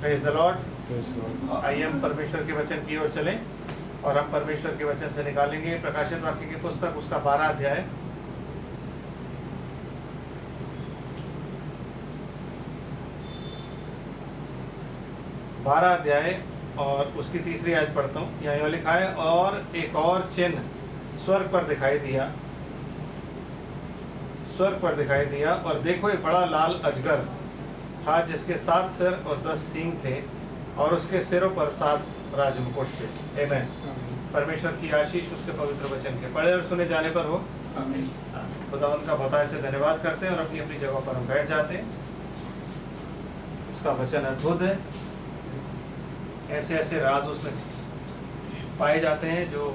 Praise the Lord. आइए हम परमेश्वर के वचन की ओर चलें और हम परमेश्वर के वचन से निकालेंगे प्रकाशित वाक्य की पुस्तक उसका 12 अध्याय। और उसकी तीसरी आयत पढ़ता हूँ। यहाँ लिखा है, और एक और चिन्ह स्वर्ग पर दिखाई दिया और देखो एक बड़ा लाल अजगर था जिसके 7 सिर और 10 सींग थे और उसके सिरों पर 7 राजमुकुट थे। आमीन। परमेश्वर की आशीष उसके पवित्र वचन के पढ़े और सुने जाने पर हो। आमीन। खुदावंद का बहुत से धन्यवाद करते हैं और अपनी अपनी जगह पर हम बैठ जाते हैं। उसका वचन अद्भुत है। ऐसे ऐसे राज उसमें पाए जाते हैं जो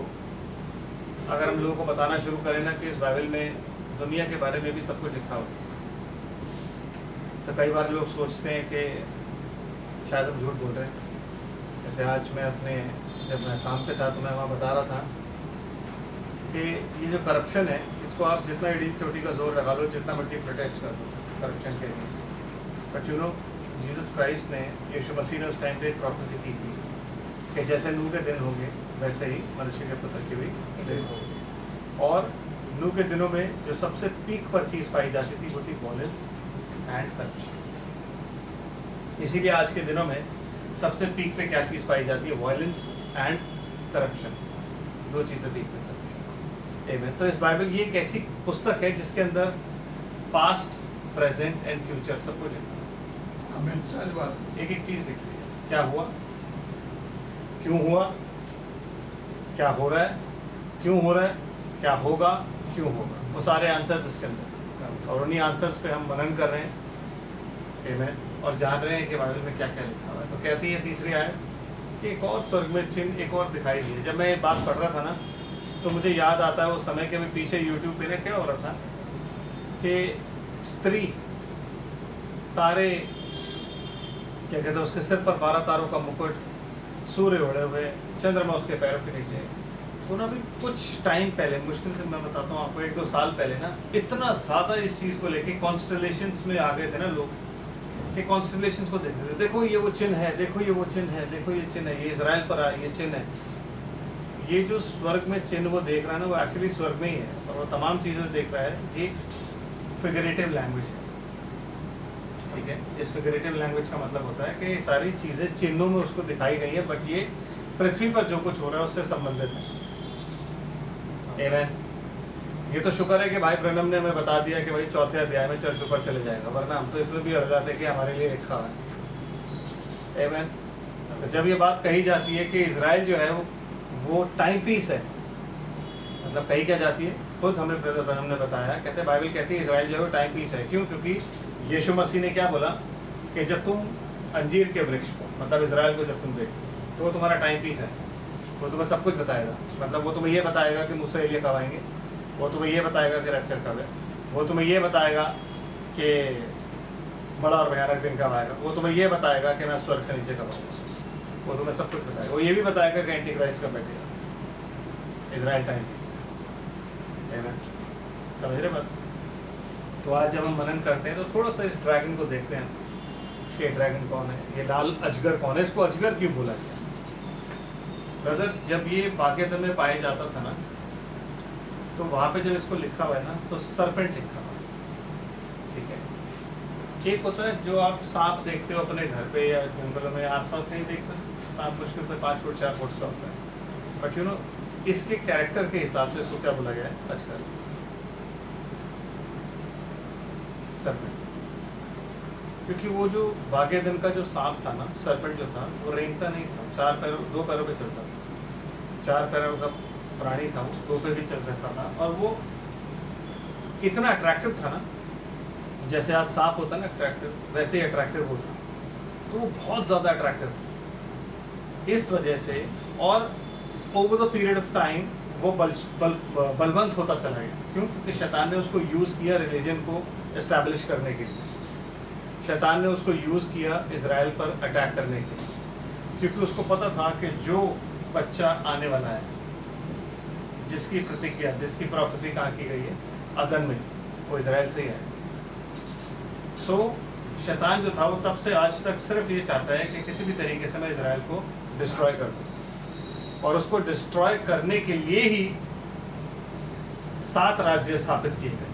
अगर हम लोगों को बताना शुरू करें ना कि इस बाइबल में दुनिया के बारे में भी सब कुछ लिखा हो, तो कई बार लोग सोचते हैं कि शायद हम झूठ बोल रहे हैं। जैसे आज जब मैं काम पे था तो मैं वहाँ बता रहा था कि ये जो करप्शन है, इसको आप जितना एडी चोटी का जोर लगा लो, जितना मर्जी प्रोटेस्ट कर लो करप्शन के against, but you know Jesus Christ ने, यीशु मसीह ने उस टाइम पे एक प्रोफेसी की थी कि जैसे नूह के दिन होंगे वैसे ही मनुष्य के पुत्र के भी दिन होंगे। और नूह के दिनों में जो सबसे पीक पर चीज़ पाई जाती थी वो थी वॉयलेंस एंड करप्शन। इसीलिए आज के दिनों में सबसे पीक पे क्या चीज़ पाई जाती है? वॉयलेंस एंड करप्शन, 2 चीज़ें पीक पे चलती हैं। आमीन। तो इस बाइबल ये एक ऐसी पुस्तक है जिसके अंदर पास्ट, प्रेजेंट एंड फ्यूचर सब कुछ है। आमीन। सच बात। एक एक चीज़ लिख ली है। क्या हुआ, क्यों हुआ, क्या हो रहा है, क्यों हो रहा है, क्या होगा, क्यों होगा, वो सारे आंसर्स इसके अंदर, और उन्हीं आंसर्स पे हम मनन कर रहे हैं। आमीन। और जान रहे हैं कि बाइबल में क्या क्या लिखा हुआ है। तो कहती है तीसरी आयत कि एक और स्वर्ग में चिन्ह एक और दिखाई दिए। जब मैं ये बात पढ़ रहा था ना तो मुझे याद आता है वो समय के मैं पीछे यूट्यूब पे क्या हो रहा था कि स्त्री तारे, क्या कहते हैं, उसके सिर पर 12 तारों का मुकुट, सूर्य ओढ़े हुए, चंद्रमा उसके पैरों के नीचे। तो ना भी कुछ टाइम पहले, मुश्किल से मैं बताता हूँ आपको 1-2 साल पहले ना, इतना ज़्यादा इस चीज़ को लेके कॉन्स्टलेशंस में आ गए थे ना लोग, कि कॉन्स्टलेशंस को देखते थे। देखो ये वो चिन्ह है, देखो ये वो चिन्ह है, देखो ये चिन्ह है, ये इजराइल पर आया, ये चिन्ह है। ये जो स्वर्ग में चिन्ह वो देख रहा है ना, वो एक्चुअली स्वर्ग में ही है, और वो तमाम चीज़ें देख रहा है। एक फिगरेटिव लैंग्वेज है, ठीक है। इस फिगरेटिव लैंग्वेज का मतलब होता है कि ये सारी चीज़ें चिन्हों में उसको दिखाई गई है, बट ये पृथ्वी पर जो कुछ हो रहा है उससे संबंधित है। आमीन। ये तो शुक्र है कि भाई ब्रनम ने हमें बता दिया कि भाई 4थे अध्याय में चर्च ऊपर चले जाएगा, वरना हम तो इसमें भी अड़ जाते कि हमारे लिए लिखा है। आमीन। तो जब ये बात कही जाती है कि इजराइल जो है वो टाइम पीस है, मतलब कही क्या जाती है, खुद हमें ब्रदर ब्रनम ने बताया, कहते हैं बाइबल कहती है इजराइल जो है टाइम पीस है। क्यों? क्योंकि यीशु मसीह ने क्या बोला कि जब तुम अंजीर के वृक्ष को, मतलब इजराइल को जब तुम देखो तो वो तुम्हारा टाइम पीस है। वो तुम्हें सब कुछ बताएगा, मतलब वो तुम्हें ये बताएगा कि मूसा एलिया कब आएंगे, वो तुम्हें ये बताएगा कि रैप्चर कब है, वो तुम्हें ये बताएगा कि बड़ा और भयानक दिन कब आएगा, वो तुम्हें ये बताएगा कि मैं स्वर्ग से नीचे कब आऊँगा, वो तुम्हें सब कुछ बताएगा। वो ये भी बताएगा कि एंटी क्राइस्ट कब बैठेगा। इजराइल टाइम पीस है। समझ रहे बात? तो आज जब हम मनन करते हैं तो थोड़ा सा इस ड्रैगन को देखते हैं कि ड्रैगन कौन है, ये लाल अजगर कौन है, इसको अजगर क्यों बोला गया? ब्रदर, जब ये वाक्यता में पाया जाता था ना, तो वहाँ पे जब इसको लिखा हुआ है ना, तो सरपेंट लिखा हुआ है, ठीक है। एक होता है जो आप सांप देखते हो अपने घर पे या जंगलों में आसपास कहीं देखते हो, सांप मुश्किल से 5 फुट 4 फुट का होता है, बट यू नो इसके कैरेक्टर के हिसाब से इसको क्या बोला गया है? अजगर, सरपेंट। क्योंकि वो जो बागे दिन का जो सांप था ना, सरपेंट जो था, वो रेंगता नहीं था, 2 पैरों पे चलता था, 4 पैरों का प्राणी था, वो 2 पे भी चल सकता था, और वो इतना अट्रैक्टिव था ना, जैसे आज सांप होता है ना अट्रैक्टिव, वैसे ही अट्रैक्टिव वो था। तो वो बहुत ज़्यादा अट्रैक्टिव था इस वजह से, और over the period of time वो बलवंत होता चला गया। क्यों? क्योंकि शैतान ने उसको यूज़ किया रिलीजन को एस्टैब्लिश करने के लिए, शैतान ने उसको यूज़ किया इजराइल पर अटैक करने के लिए, क्योंकि उसको पता था कि जो बच्चा आने वाला है, जिसकी प्रतिज्ञा, जिसकी प्रोफेसी कहाँ की गई है, अदन में, वो इजराइल से ही है। सो शैतान जो था वो तब से आज तक सिर्फ ये चाहता है कि किसी भी तरीके से मैं इजराइल को डिस्ट्रॉय कर दूं, और उसको डिस्ट्रॉय करने के लिए ही 7 राज्य स्थापित किए गए,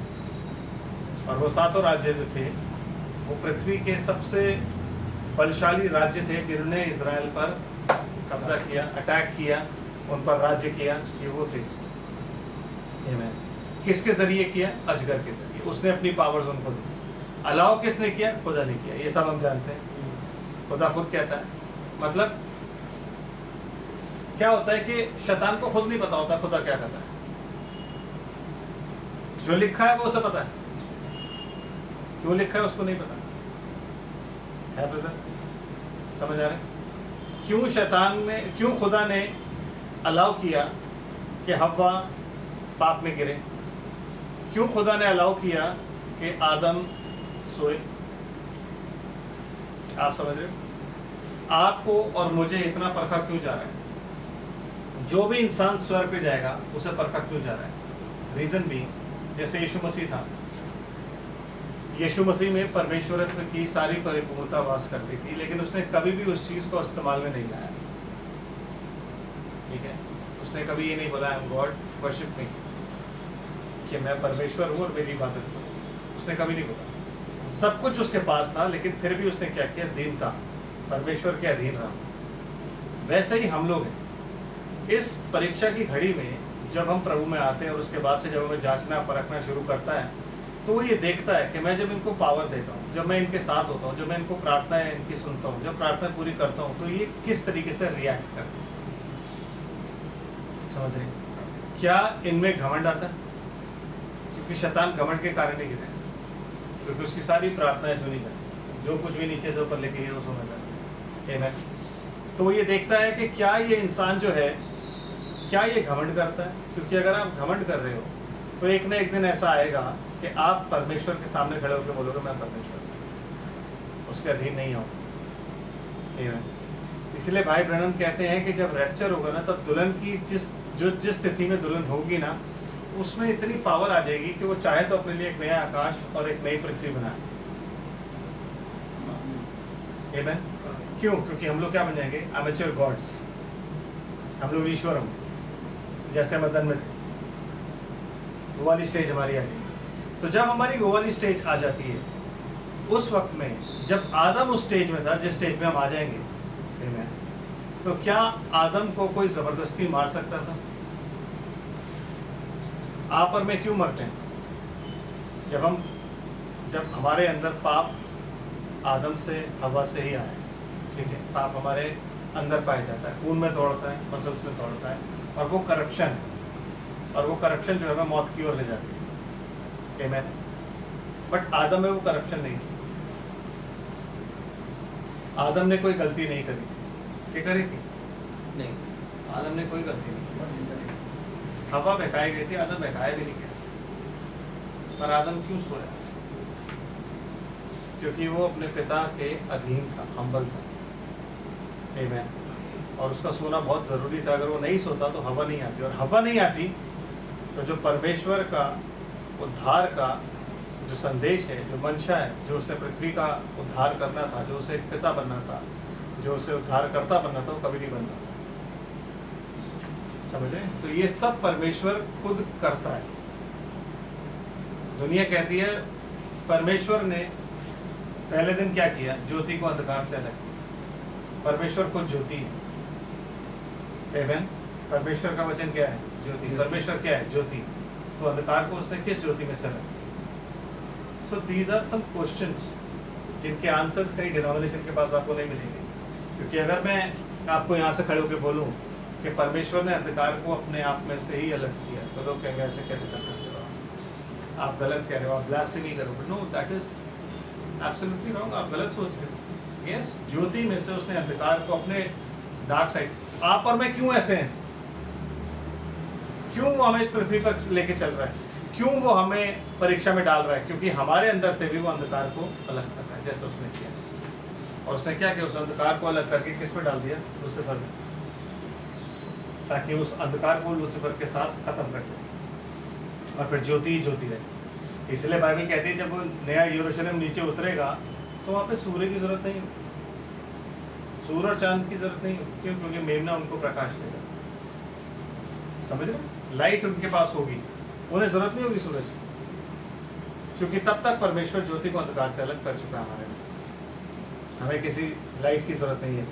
और वो 7 राज्य जो थे वो पृथ्वी के सबसे बलशाली राज्य थे जिन्होंने इजराइल पर कब्जा किया, अटैक किया, उन पर राज्य किया। ये वो थे। आमीन। किसके जरिए किया? अजगर के जरिए। उसने अपनी पावर्स उनको दी। अलाउ किसने किया? खुदा ने किया। ये सब हम जानते हैं। खुदा खुद कहता है, मतलब क्या होता है कि शैतान को खुद नहीं पता होता खुदा क्या करता है। जो लिखा है वो उसे पता है, क्यों लिखा है उसको नहीं पता है। ब्रदर समझ आ रहे? क्यों शैतान ने, क्यों खुदा ने अलाउ किया कि हव्वा पाप में गिरे? क्यों खुदा ने अलाउ किया कि आदम सोए? आप समझ रहे हो? आपको और मुझे इतना परखा क्यों जा रहा है? जो भी इंसान स्वर्ग पे जाएगा उसे परखा क्यों जा रहा है? रीजन भी, जैसे यीशु मसीह था, यीशु मसीह में परमेश्वरत्व की सारी परिपूर्णता वास करती थी, लेकिन उसने कभी भी उस चीज को इस्तेमाल में नहीं लाया। ठीक है, उसने कभी ये नहीं बोला I am God worship me, कि मैं परमेश्वर हूँ और मेरी इबादत करो। उसने कभी नहीं बोला। सब कुछ उसके पास था, लेकिन फिर भी उसने क्या किया? दीनता, परमेश्वर के अधीन रहा। वैसे ही हम लोग हैं। इस परीक्षा की घड़ी में जब हम प्रभु में आते हैं और उसके बाद से जब हमें जांचना परखना शुरू करता है, तो वो ये देखता है कि मैं जब इनको पावर देता हूँ, जब मैं इनके साथ होता हूँ, जब मैं इनको प्रार्थनाएं इनकी सुनता हूँ, जब प्रार्थना पूरी करता हूँ, तो ये किस तरीके से रिएक्ट करते हैं। समझ रहे? क्या इनमें घमंड आता है? क्योंकि शैतान घमंड के कारण ही गिरा है, क्योंकि उसकी सारी प्रार्थनाएं सुनी जाती, जो कुछ भी नीचे से ऊपर लेके गए वो सुना जाता है। तो वो ये देखता है कि क्या ये इंसान जो है, क्या ये घमंड करता है? क्योंकि अगर आप घमंड कर रहे हो तो एक ना एक दिन ऐसा आएगा कि आप परमेश्वर के सामने खड़े होकर बोलोगे मैं परमेश्वर हूं, उसके अधीन नहीं हूँ। इसलिए भाई ब्रैनम कहते हैं कि जब रैप्चर होगा ना, तब दुल्हन की जिस स्थिति में दुल्हन होगी ना, उसमें इतनी पावर आ जाएगी कि वो चाहे तो अपने लिए एक नया आकाश और एक नई पृथ्वी बनाए। आमीन। क्यों? क्योंकि हम लोग क्या बन जाएंगे? Amateur gods. हम लोग ईश्वर होंगे, जैसे मदन में थे। वो वाली स्टेज हमारी आ गई। तो जब हमारी वो वाली स्टेज आ जाती है, उस वक्त में जब आदम उस स्टेज में था जिस स्टेज में हम आ जाएंगे, आमीन, तो क्या आदम को कोई जबरदस्ती मार सकता था? आप और मैं क्यों मरते हैं? जब हमारे अंदर पाप आदम से हवा से ही आया। ठीक है, पाप हमारे अंदर पाया जाता है, खून में दौड़ता है, मसल्स में दौड़ता है, और वो करप्शन है, और वो करप्शन जो है हमें मौत की ओर ले जाती है। आमीन। बट आदम में वो करप्शन नहीं थी। आदम ने कोई गलती नहीं करी। क्या करी थी? नहीं, आदम ने कोई गलती नहीं करी। हवा बहकाई गई थी, आदम बहकाया भी नहीं गया। पर आदम क्यों सोया? क्योंकि वो अपने पिता के अधीन था, हम्बल था। आमीन। और उसका सोना बहुत ज़रूरी था। अगर वो नहीं सोता तो हवा नहीं आती, और हवा नहीं आती तो जो परमेश्वर का उद्धार का जो संदेश है, जो मंशा है, जो उसने पृथ्वी का उद्धार करना था, जो उसे एक पिता बनना था, जो उसे उद्धारकर्ता बनना था, वो कभी नहीं बनता। समझे? तो ये सब परमेश्वर खुद करता है। दुनिया कहती है परमेश्वर ने पहले दिन क्या किया? ज्योति को अंधकार से अलग किया। परमेश्वर खुद ज्योति है। आमीन। परमेश्वर का वचन क्या है? ज्योति। परमेश्वर क्या है? ज्योति। तो अंधकार को उसने किस ज्योति में से अलग किया? So these are some questions जिनके आंसर्स कहीं डिनोमिनेशन के पास आपको नहीं मिलेंगे। क्योंकि अगर मैं आपको यहाँ से खड़े होकर बोलूँ कि परमेश्वर ने अंधकार को अपने आप में से ही अलग किया, तो लोग कहेंगे ऐसे कैसे कर सकते हो, आप गलत कह रहे हो, आप ब्लास्फेमी करोगे। No, that is absolutely wrong. आप गलत सोच रहे हो। यस, ज्योति में से उसने अंधकार को अपने डार्क साइड। आप और मैं क्यों ऐसे हैं? क्यों वो हमें इस पृथ्वी पर लेके चल रहा है? क्यों वो हमें परीक्षा में डाल रहा है? क्योंकि हमारे अंदर से भी वो अंधकार को अलग कर रहा है, जैसे उसने किया। और उसने क्या किया? उस अंधकार को अलग करके किस में डाल दिया? लूसीफर में, ताकि उस अंधकार को लूसीफर के साथ खत्म कर दे, और फिर ज्योति ही ज्योति रहे। इसलिए बाइबल कहती है जब वो नया यरूशलेम नीचे उतरेगा तो वहाँ पे सूर्य की जरूरत नहीं होगी, सूर्य और चांद की जरूरत नहीं होगी। क्यों? क्योंकि मेमना उनको प्रकाश देगा। समझ रहे? लाइट उनके पास होगी, उन्हें जरूरत नहीं होगी सूरज की, क्योंकि तब तक परमेश्वर ज्योति को अंधकार से अलग कर चुका है हमारे में से। हमें किसी लाइट की जरूरत नहीं है।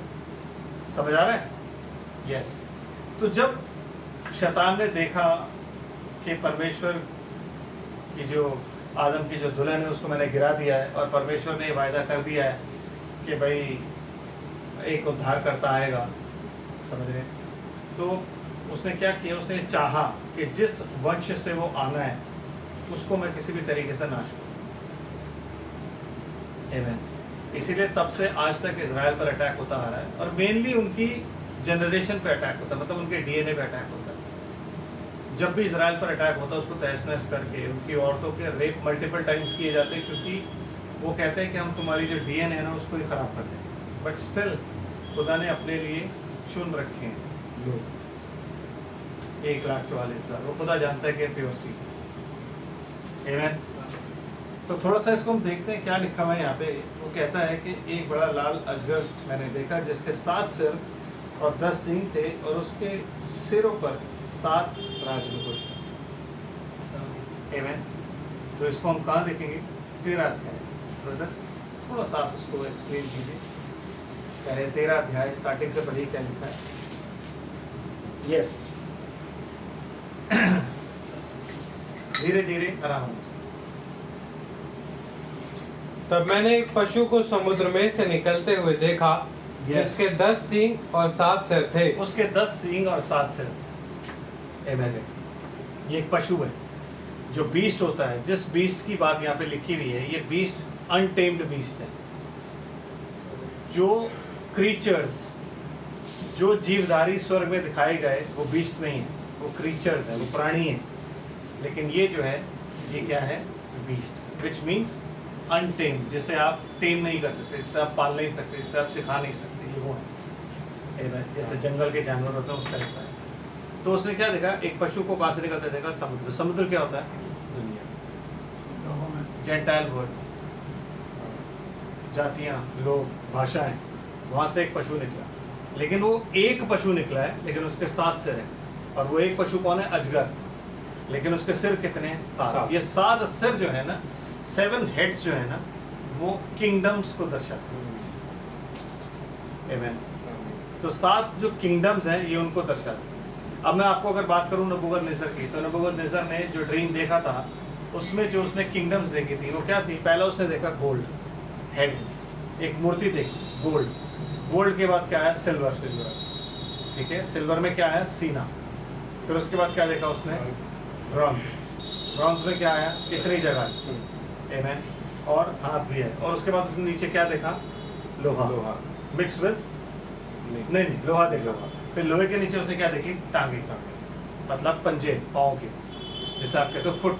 समझ आ रहा है? यस। तो जब शैतान ने देखा कि परमेश्वर की जो आदम की जो दुल्हन है उसको मैंने गिरा दिया है, और परमेश्वर ने वायदा कर दिया है कि भाई एक उद्धार करता आएगा, समझ रहे? तो उसने क्या किया? उसने चाहा कि जिस वंश से वो आना है उसको मैं किसी भी तरीके से नाश करूं। आमीन। इसीलिए तब से आज तक इजराइल पर अटैक होता आ रहा है, और मेनली उनकी जनरेशन पे अटैक होता है, मतलब उनके डीएनए पे अटैक होता है। जब भी इजराइल पर अटैक होता है उसको तहस नहस करके उनकी औरतों के रेप मल्टीपल टाइम्स किए जाते हैं, क्योंकि वो कहते हैं कि हम तुम्हारी जो डीएनए है ना उसको ही खराब कर देंगे। बट स्टिल खुदा ने अपने लिए चुन रखे हैं लोग 1,44,000, वो खुदा जानता है कि पीओसी। आमीन। तो थोड़ा सा इसको हम देखते हैं क्या लिखा हुआ है यहाँ पे। वो कहता है कि एक बड़ा लाल अजगर मैंने देखा जिसके 7 सिर और 10 सींग थे, और उसके सिरों पर 7 राजमुकुट थे। आमीन। तो इसको हम कहाँ देखेंगे? 13 अध्याय। ब्रदर थोड़ा सा आप इसको एक्सप्लेन कीजिए। पहले 13 अध्याय स्टार्टिंग से पढ़िए क्या लिखा है। यस। धीरे धीरे आराम से। तब मैंने एक पशु को समुद्र में से निकलते हुए देखा, जिसके 10 सींग और 7 सिर थे। उसके 10 सींग और 7 सिर। आमीन। ये एक पशु है जो बीस्ट होता है। जिस बीस्ट की बात यहाँ पे लिखी हुई है, ये बीस्ट अनटेम्ड बीस्ट है। जो क्रीचर्स, जो जीवधारी स्वर्ग में दिखाए गए वो बीस्ट नहीं है, वो क्रीचर्स है, वो प्राणी है। लेकिन ये जो है ये क्या है? बीस्ट, विच मीन्स अनटेम्ड, जिसे आप टेम नहीं कर सकते, जिसे आप पाल नहीं सकते, जिसे आप सिखा नहीं सकते, ये वो है। जैसे जंगल के जानवर होते हैं उस टाइप का है। तो उसने क्या देखा? एक पशु को कहाँ से निकलते देखा? समुद्र। समुद्र क्या होता है? दुनिया, लोगों में जेंटाइल वर्ल्ड, जातियाँ, लोग, भाषाएं, वहाँ से एक पशु निकला। लेकिन वो एक पशु निकला है, लेकिन उसके 7 सिर हैं। और वो एक पशु कौन है? अजगर। लेकिन उसके सिर कितने हैं? 7। ये 7 सिर जो है ना, 7 हेड्स जो है ना, वो किंगडम्स को दर्शाते हैं। आमीन। तो 7 जो किंगडम्स हैं ये उनको दर्शाते हैं। अब मैं आपको अगर बात करूं नबूकदनेस्सर की, तो नबूकदनेस्सर ने जो ड्रीम देखा था उसमें जो उसने किंगडम्स देखी थी वो क्या थी? पहला उसने देखा गोल्ड हेड, एक मूर्ति देखी गोल्ड। गोल्ड के बाद क्या है? सिल्वर। ठीक है, सिल्वर में क्या है? सीना। फिर उसके बाद क्या देखा उसने? ब्रॉन्ज। ब्रॉन्ज में क्या है? इतनी जगह। आमीन। और हाथ भी है। और उसके बाद उसने नीचे क्या देखा? लोहा। मिक्स विद नहीं, लोहा देखा। फिर लोहे के नीचे उसने क्या देखी? टांगे, मतलब पंजे, पाँव के, जैसे आप कहते हो फुट।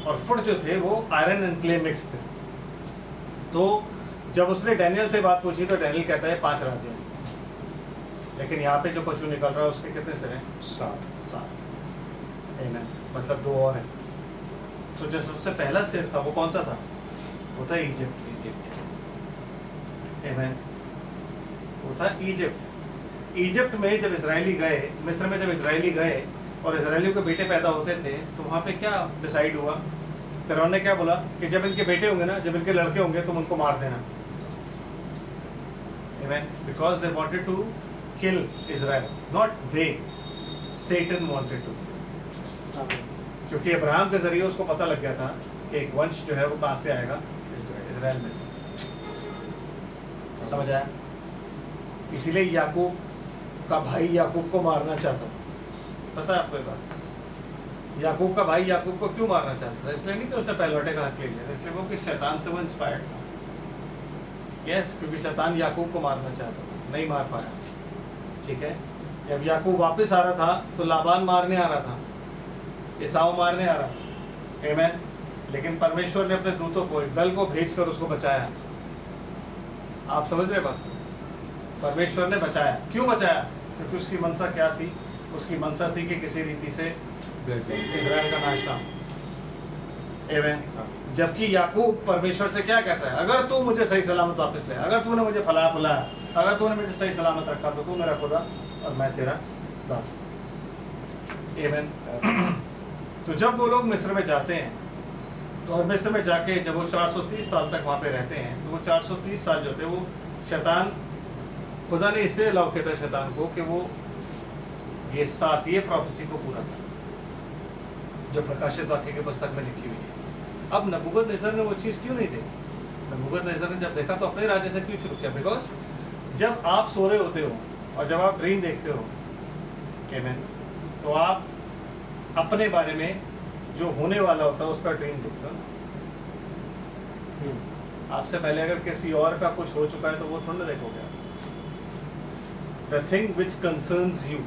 और फुट जो थे वो आयरन एंड क्ले मिक्स थे। तो जब उसने डैनियल से बात पूछी तो डैनियल कहता है 5 राज्य हैं। लेकिन यहाँ पे जो पशु निकल रहा है उसके कितने सिर हैं? 7। आमीन। मतलब 2 और हैं। तो जो सबसे पहला सिर था वो कौन सा था? वो था इजिप्ट। आमीन। वो था इजिप्ट। इजिप्ट में जब इजरायली गए, मिस्र में जब इजरायली गए और इजरायलियों के बेटे पैदा होते थे, तो वहाँ पे क्या डिसाइड हुआ? फिरौन ने क्या बोला कि जब इनके बेटे होंगे ना, जब इनके लड़के होंगे तुम उनको मार देना। Amen. Because they wanted to kill Israel, not they. Satan wanted to. क्योंकि अब्राहम के जरिए उसको पता लग गया था कि एक वंश जो है वो कहाँ से आएगा? इजराइल में से। समझ आया? इसीलिए याकूब का भाई याकूब को मारना चाहता था। पता है आपको ये बात? याकूब का भाई याकूब को क्यों मारना चाहता था? इसलिए नहीं कि उसने पहलौठे का हक ले लिया, इसलिए वो कि शैतान से वो इंस्पायर्ड था। यस, क्योंकि शैतान याकूब को मारना चाहता था, नहीं मार पाया। ठीक है, जब याकूब वापस आ रहा था तो लाबान मारने आ रहा था, एसाव मारने आ रहा था। आमीन। लेकिन परमेश्वर ने अपने दूतों को, एक दल को भेजकर उसको बचाया। आप समझ रहे बात? परमेश्वर ने बचाया। क्यों बचाया? क्योंकि उसकी मनसा क्या थी? उसकी मनसा थी कि किसी रीति से इजराइल का नाश ना हो। आमेन। जबकि याकूब परमेश्वर से क्या कहता है, अगर तू मुझे सही सलामत वापस ले, अगर तूने मुझे फलाया फुलाया, अगर तूने मुझे सही सलामत रखा तो तू मेरा खुदा और मैं तेरा दास। आमेन। तो जब वो लोग मिस्र में जाते हैं तो और मिस्र में जाके जब वो 430 साल तक वहाँ पे रहते हैं तो वो 430 साल जो थे वो शैतान, खुदा ने इसलिए अलाउ किया था शैतान को कि वो ये प्रोफेसी को पूरा कर जो प्रकाशित वाक्य की पुस्तक में लिखी हुई है। अब नबूकदनेस्सर ने वो चीज़ क्यों नहीं देखी? नबूकदनेस्सर ने जब देखा तो अपने राज्य से क्यों शुरू किया? बिकॉज जब आप सो रहे होते हो और जब आप ड्रीम देखते हो, आमेन, तो आप अपने बारे में जो होने वाला होता है उसका ड्रीम देखते हो। आपसे पहले अगर किसी और का कुछ हो चुका है तो वो थोड़ा ना देखोगे। The thing which concerns you,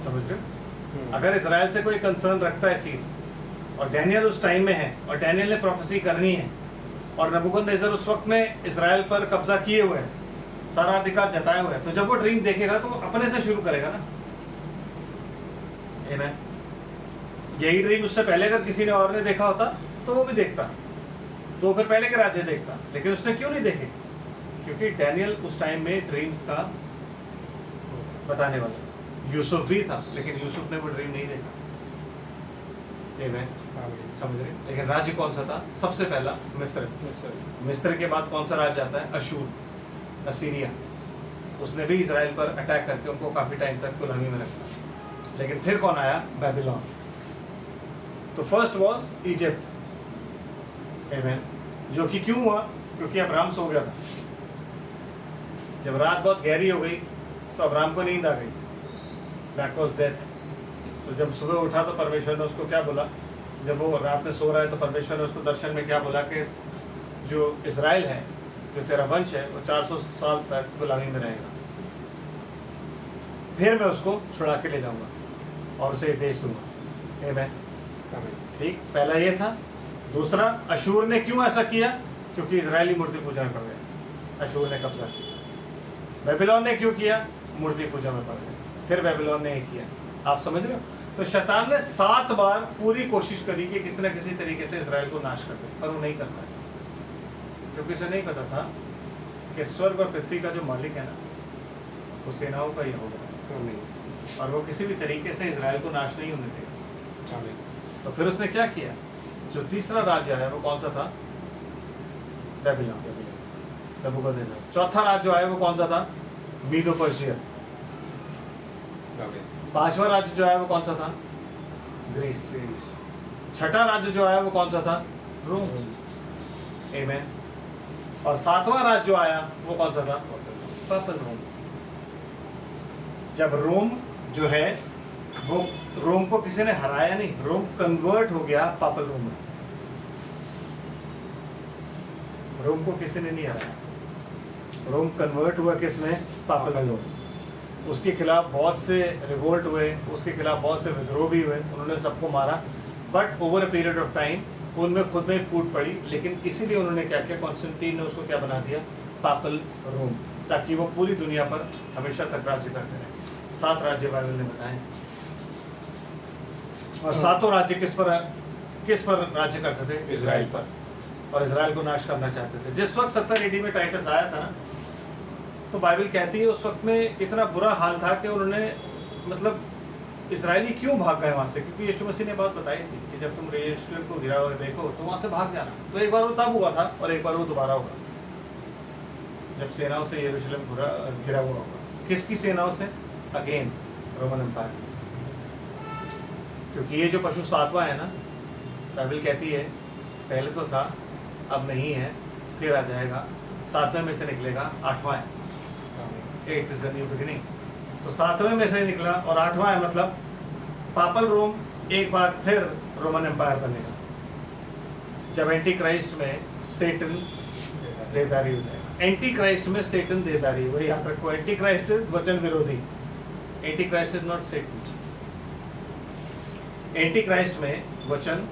समझ रहे हो? अगर इजराइल से कोई कंसर्न रखता है चीज और डैनियल उस टाइम में है और डैनियल ने प्रोफेसी करनी है और नबूकदनेस्सर उस वक्त में इजराइल पर कब्जा किए हुए है, सारा अधिकार जताए हुए है, तो जब वो ड्रीम देखेगा तो अपने से शुरू करेगा ना। आमेन। यही ड्रीम उससे पहले अगर किसी ने और ने देखा होता तो वो भी देखता, तो फिर पहले के राज्य देखता, लेकिन उसने क्यों नहीं देखे? क्योंकि डैनियल उस टाइम में ड्रीम्स का बताने वाला। यूसुफ भी था लेकिन यूसुफ ने वो ड्रीम नहीं देखा। आमेन। समझ रहे? लेकिन राज्य कौन सा था? सबसे पहला मिस्र। मिस्र के बाद कौन सा राज्य आता है? अशूर, असीरिया। उसने भी इजराइल पर अटैक करके उनको काफी टाइम तक गुलामी में रखा। लेकिन फिर कौन आया? बेबीलोन। तो फर्स्ट वाज इजिप्ट। आमेन। जो कि क्यों हुआ? क्योंकि अब्राहम सो गया था। जब रात बहुत गहरी हो गई तो अब्राहम को नींद आ गई। That was death. तो जब सुबह उठा तो परमेश्वर ने उसको क्या बोला? जब वो रात में सो रहा है तो परमेश्वर ने उसको दर्शन में क्या बोला कि जो इजराइल है, जो तेरा वंश है, वो 400 साल तक गुलामी में रहेगा, फिर मैं उसको छुड़ा के ले जाऊंगा और उसे देश दूंगा। आमेन। ठीक, पहला ये था। दूसरा, अशूर ने क्यों ऐसा किया? क्योंकि इजरायली मूर्ति पूजा में पड़ गए, अशूर ने कब्जा किया। बेबीलोन ने क्यों किया? मूर्ति पूजा में पड़ गए, फिर बेबीलोन ने ये किया। आप समझ रहे हो? तो शैतान ने 7 बार पूरी कोशिश करी कि किसी न किसी तरीके से इजराइल को नाश कर दे, पर वो नहीं कर पाया, क्योंकि उसे नहीं पता था कि स्वर्ग और पृथ्वी का जो मालिक है ना, वो सेनाओं का यहोवा, और वो किसी भी तरीके से इजराइल को नाश नहीं होने देगा। तो फिर उसने क्या किया? जो तीसरा राज्य आया वो कौन सा था? बेबीलोन, नबूकदनेस्सर। चौथा राज्य जो आया वो कौन सा था? मीदो पर्शिया। 5वां राज्य जो आया वो कौन सा था? ग्रीस। 6ठा राज्य जो आया वो कौन सा था? रोम। आमेन। और 7वां राज्य जो आया वो कौन सा था? पापल रोम। जब रोम जो है वो, रोम को किसी ने हराया नहीं, रोम कन्वर्ट हो गया पापल रोम में। रोम को किसी ने नहीं हराया, रोम कन्वर्ट हुआ किस में? पापल रोम। उसके खिलाफ बहुत से रिवोल्ट हुए, उसके खिलाफ बहुत से विद्रोह भी हुए, उन्होंने सबको मारा, but over a period of time उनमें खुद में फूट पड़ी। लेकिन इसीलिए उन्होंने क्या किया? कॉन्स्टेंटीन ने उसको क्या बना दिया? पापल रोम, ताकि वो पूरी दुनिया पर हमेशा तक राज्य करते रहे। 7 राज्य बाइबल ने बताए, और 7 राज्य किस पर राज्य करते थे? इजराइल पर, और इजराइल को नाश करना चाहते थे। जिस वक्त 70 AD में टाइटस आया था ना, तो बाइबल कहती है उस वक्त में इतना बुरा हाल था कि उन्होंने, मतलब इजरायली क्यों भाग गए वहाँ से? क्योंकि यीशु मसीह ने बात बताई थी कि जब तुम यरूशलेम को गिरा हुआ देखो तो वहाँ से भाग जाना। तो एक बार वो तब हुआ था और एक बार वो दोबारा होगा, जब सेनाओं से यरूशलेम गिरा हुआ होगा। किसकी सेनाओं से? Again Roman empire. क्योंकि ये जो पशु 7वां है ना, बाइबल कहती है पहले तो था, अब नहीं है, फिर आ जाएगा, 7वें में से निकलेगा, 8वां है। 8th is the new beginning। तो 7वें में से निकला और 8वां है, मतलब पापल रोम एक बार फिर रोमन एम्पायर बनेगा। जब एंटी क्राइस्ट में सेटन देदारी हो जाएगा। एंटी क्राइस्ट में सेटन देदारी, वही याद रखो। एंटी क्राइस्ट इज वचन विरोधी, anti Christ is not Satan. Anti Christ में वचन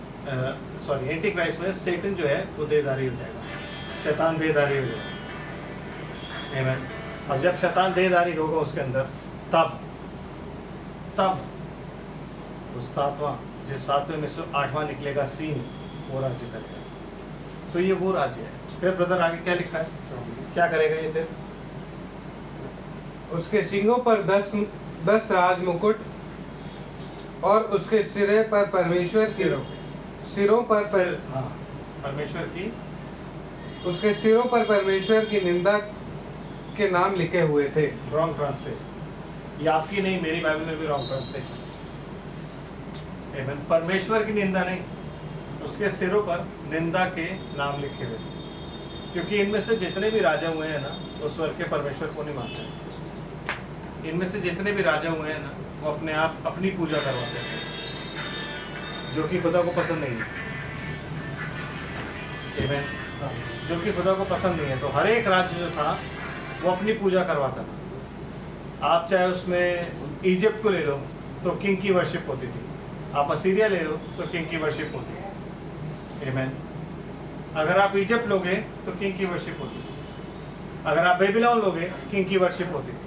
एंटी क्राइस्ट में सेटन जो है वो देदारी हो जाएगा, शैतान देदारी हो जाएगा। आमीन। और जब शैतान देदारी होगा उसके अंदर, तब तो सातवें में से 8वां निकलेगा सीन, वो राज्य करेगा। तो ये वो राज्य है। फिर ब्रदर आगे क्या लिखा है, क्या करेगा ये फिर? उसके सींगों पर 10 राज मुकुट और उसके सिरे पर परमेश्वर की सिरों पर हाँ, परमेश्वर की, उसके सिरों पर परमेश्वर की निंदा के नाम लिखे हुए थे। रॉन्ग ट्रांसलेशन, ये आपकी नहीं, मेरी बाइबल में भी रॉन्ग ट्रांसलेशन। परमेश्वर की निंदा नहीं, उसके सिरों पर निंदा के नाम लिखे हुए, क्योंकि इनमें से जितने भी राजा हुए हैं ना, वो स्वर्ग के परमेश्वर को नहीं मानते। इनमें से जितने भी राजा हुए हैं ना, वो अपने आप अपनी पूजा करवाते थे, जो कि खुदा को पसंद नहीं है। Amen? जो कि खुदा को पसंद नहीं है। तो हर एक राज्य जो था वो अपनी पूजा करवाता था। आप चाहे उसमें इजिप्ट को ले लो तो किंग की वर्शिप होती थी, आप असीरिया ले लो तो किंग की वर्शिप होती है। Amen? अगर आप इजिप्ट लोगे तो किंग की वर्शिप होती है, अगर आप बेबीलोन लोगे किंग की वर्शिप होती है,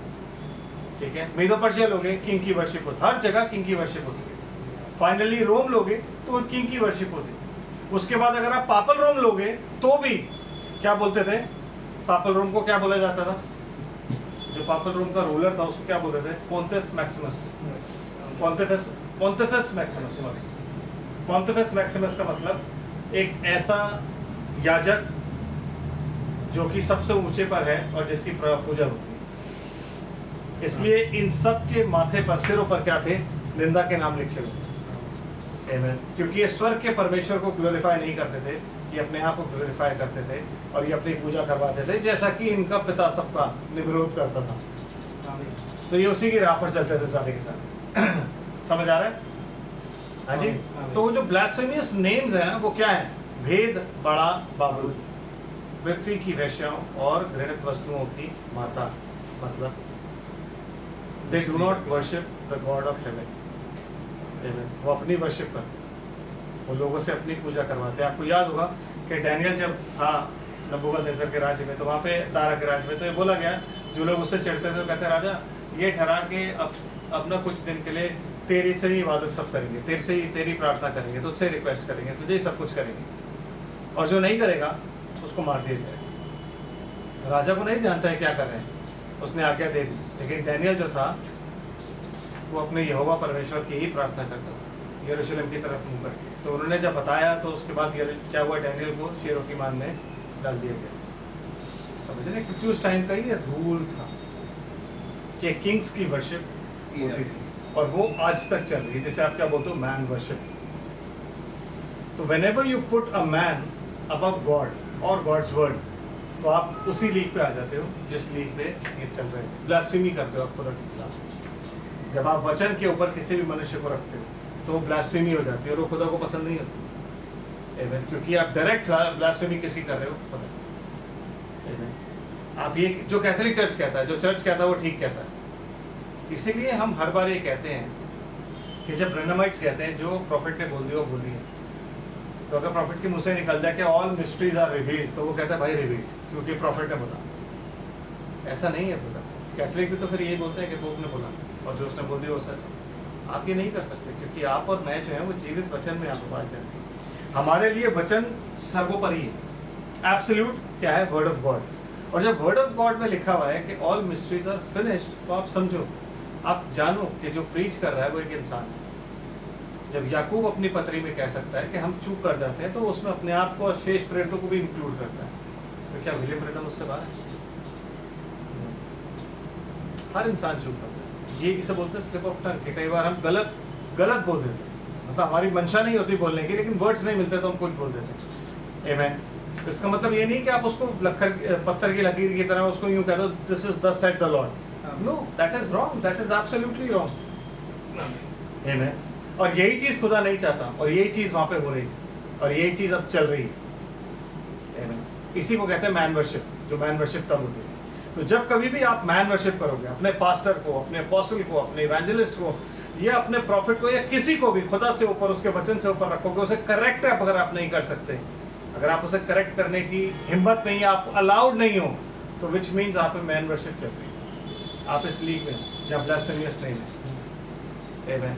ठीक है। मीदो पर्शिया लोगे किंग की वर्शिप होती, हर जगह किंग की वर्शिप होती है। फाइनली रोम लोगे तो किंग की वर्शिप होती है। उसके बाद अगर आप पापल रोम लोगे तो भी क्या बोलते थे, पापल रोम को क्या बोला जाता था? जो पापल रोम का रूलर था उसको क्या बोलते थे? Pontiff maximus. Pontifex maximus. Pontifex maximus का मतलब एक ऐसा याजक जो कि सबसे ऊंचे पर है और जिसकी पूजा होती है। इसलिए इन सब के माथे पर, सिरों पर क्या थे? निंदा के नाम लिखे हुए। Amen? क्योंकि ये स्वर्ग के परमेश्वर को ग्लोरीफाई नहीं करते थे, ये अपने आप को ग्लोरीफाई करते थे और ये अपनी पूजा करवाते थे, जैसा कि इनका पिता सबका विरोध करता था। तो ये उसी की राह पर चलते थे सारे के सारे। समझ आ रहा है? हाँ जी। तो वो जो ब्लास्फेमियस नेम्स हैं वो क्या है? भेद बड़ा बाबुल, पृथ्वी की वेश्याओं और घृणित वस्तुओं की माता। मतलब they do not worship the God of haven. वो अपनी वर्शिप पर, वो लोगों से अपनी पूजा करवाते हैं। आपको याद होगा कि डैनियल जब था नबूकदनेस्सर के राज्य में, तो वहाँ पे दारा के राज्य में, तो ये बोला गया जो लोग उससे चिढ़ते थे, तो कहते राजा ये ठहरा के अब ना कुछ दिन के लिए तेरी से ही इबादत सब करेंगे, तेरे से ही तेरी प्रार्थना करेंगे, तुझसे रिक्वेस्ट करेंगे, तुझे ही सब कुछ करेंगे, और जो नहीं करेगा उसको मार दिया जाएगा। राजा को नहीं जानता है क्या कर रहे हैं, उसने आज्ञा दे दी। लेकिन डैनियल जो था वो अपने यहोवा परमेश्वर की ही प्रार्थना करता था, यरूशलेम की तरफ मुंह करके। तो उन्होंने जब बताया तो उसके बाद क्या हुआ? डैनियल को शेरों की मान में डाल दिया गया। समझ रहे? क्योंकि उस टाइम का ये रूल था कि किंग्स की वर्शिप होती थी, और वो आज तक चल रही है, जैसे आप क्या बोलते हो, मैन वर्शिप। तो whenever you put a man above God और गॉड्स वर्ड, तो आप उसी लीग पे आ जाते हो जिस लीग पे ये चल रहे हैं। ब्लास्फेमी करते हो आप खुदा के खिलाफ। जब आप वचन के ऊपर किसी भी मनुष्य को रखते हो तो ब्लास्फेमी हो जाती है, और वो खुदा को पसंद नहीं होती। Amen? क्योंकि आप डायरेक्ट ब्लास्फेमी किसी कर रहे हो खुदा। Amen? आप ये जो कैथोलिक चर्च कहता है, जो चर्च कहता है वो ठीक कहता है। इसीलिए हम हर बार ये कहते हैं कि जब ब्रैनमाइट्स कहते हैं जो प्रॉफिट ने बोल दिया वो बोल दिया, तो अगर प्रॉफिट के मुंह से निकल जाए कि ऑल मिस्ट्रीज आर रिवील्ड, तो वो कहता है भाई रिवील्ड, क्योंकि प्रॉफिट ने बोला। ऐसा नहीं है खुदा। कैथोलिक भी तो फिर यही बोलते हैं कि पोप ने बोला, और जो उसने बोल दिया वो सच है। आप ये नहीं कर सकते, क्योंकि आप और मैं जो है वो जीवित वचन में आप बात करते हैं। हमारे लिए वचन सर्वोपरि है। एब्सोल्यूट क्या है? Word of God. और जब वर्ड ऑफ गॉड में लिखा हुआ है कि ऑल मिस्ट्रीज आर फिनिश्ड, तो आप समझो, आप जानो कि जो प्रीच कर रहा है वो एक इंसान है। जब याकूब अपनी पत्री में कह सकता है कि हम चूक कर जाते हैं, तो उसमें अपने आप को और शेष प्रेरितों को भी इंक्लूड करता है। तो क्या विलियम ब्रैनम उससे बाहर है? हर इंसान चूक करता है। ये किसे बोलते हैं? Slip of tongue. कि कई बार हम गलत बोल देते हैं, मतलब हमारी मंशा नहीं होती बोलने की, लेकिन वर्ड्स नहीं मिलते तो हम कुछ बोल देते हैं। आमेन। इसका मतलब ये नहीं कि आप उसको पत्थर की लकीर की तरह उसको यूं कह दो, this is thus said the lord. No, that is wrong, that is absolutely wrong. Amen. और यही चीज खुदा नहीं चाहता, और यही चीज वहां पे हो रही है, और यही चीज अब चल रही है। आमेन। इसी को कहते हैं मैन वर्शिप, जो मैन वर्शिप तब होती है। तो जब कभी भी आप मैन वर्शिप करोगे, अपने पास्टर को, अपने अपोस्टल को, अपने इवेंजलिस्ट को, या अपने प्रॉफिट को, या किसी को भी खुदा से ऊपर, उसके वचन से ऊपर रखोगे, उसे करेक्ट है अगर आप नहीं कर सकते, अगर आप उसे करेक्ट करने की हिम्मत नहीं है, आप अलाउड नहीं हो, तो विच मीन्स आप मैन वर्शिप चल रही है। आप इस लीग में जब ब्लास्फेमियस नहीं है। आमेन।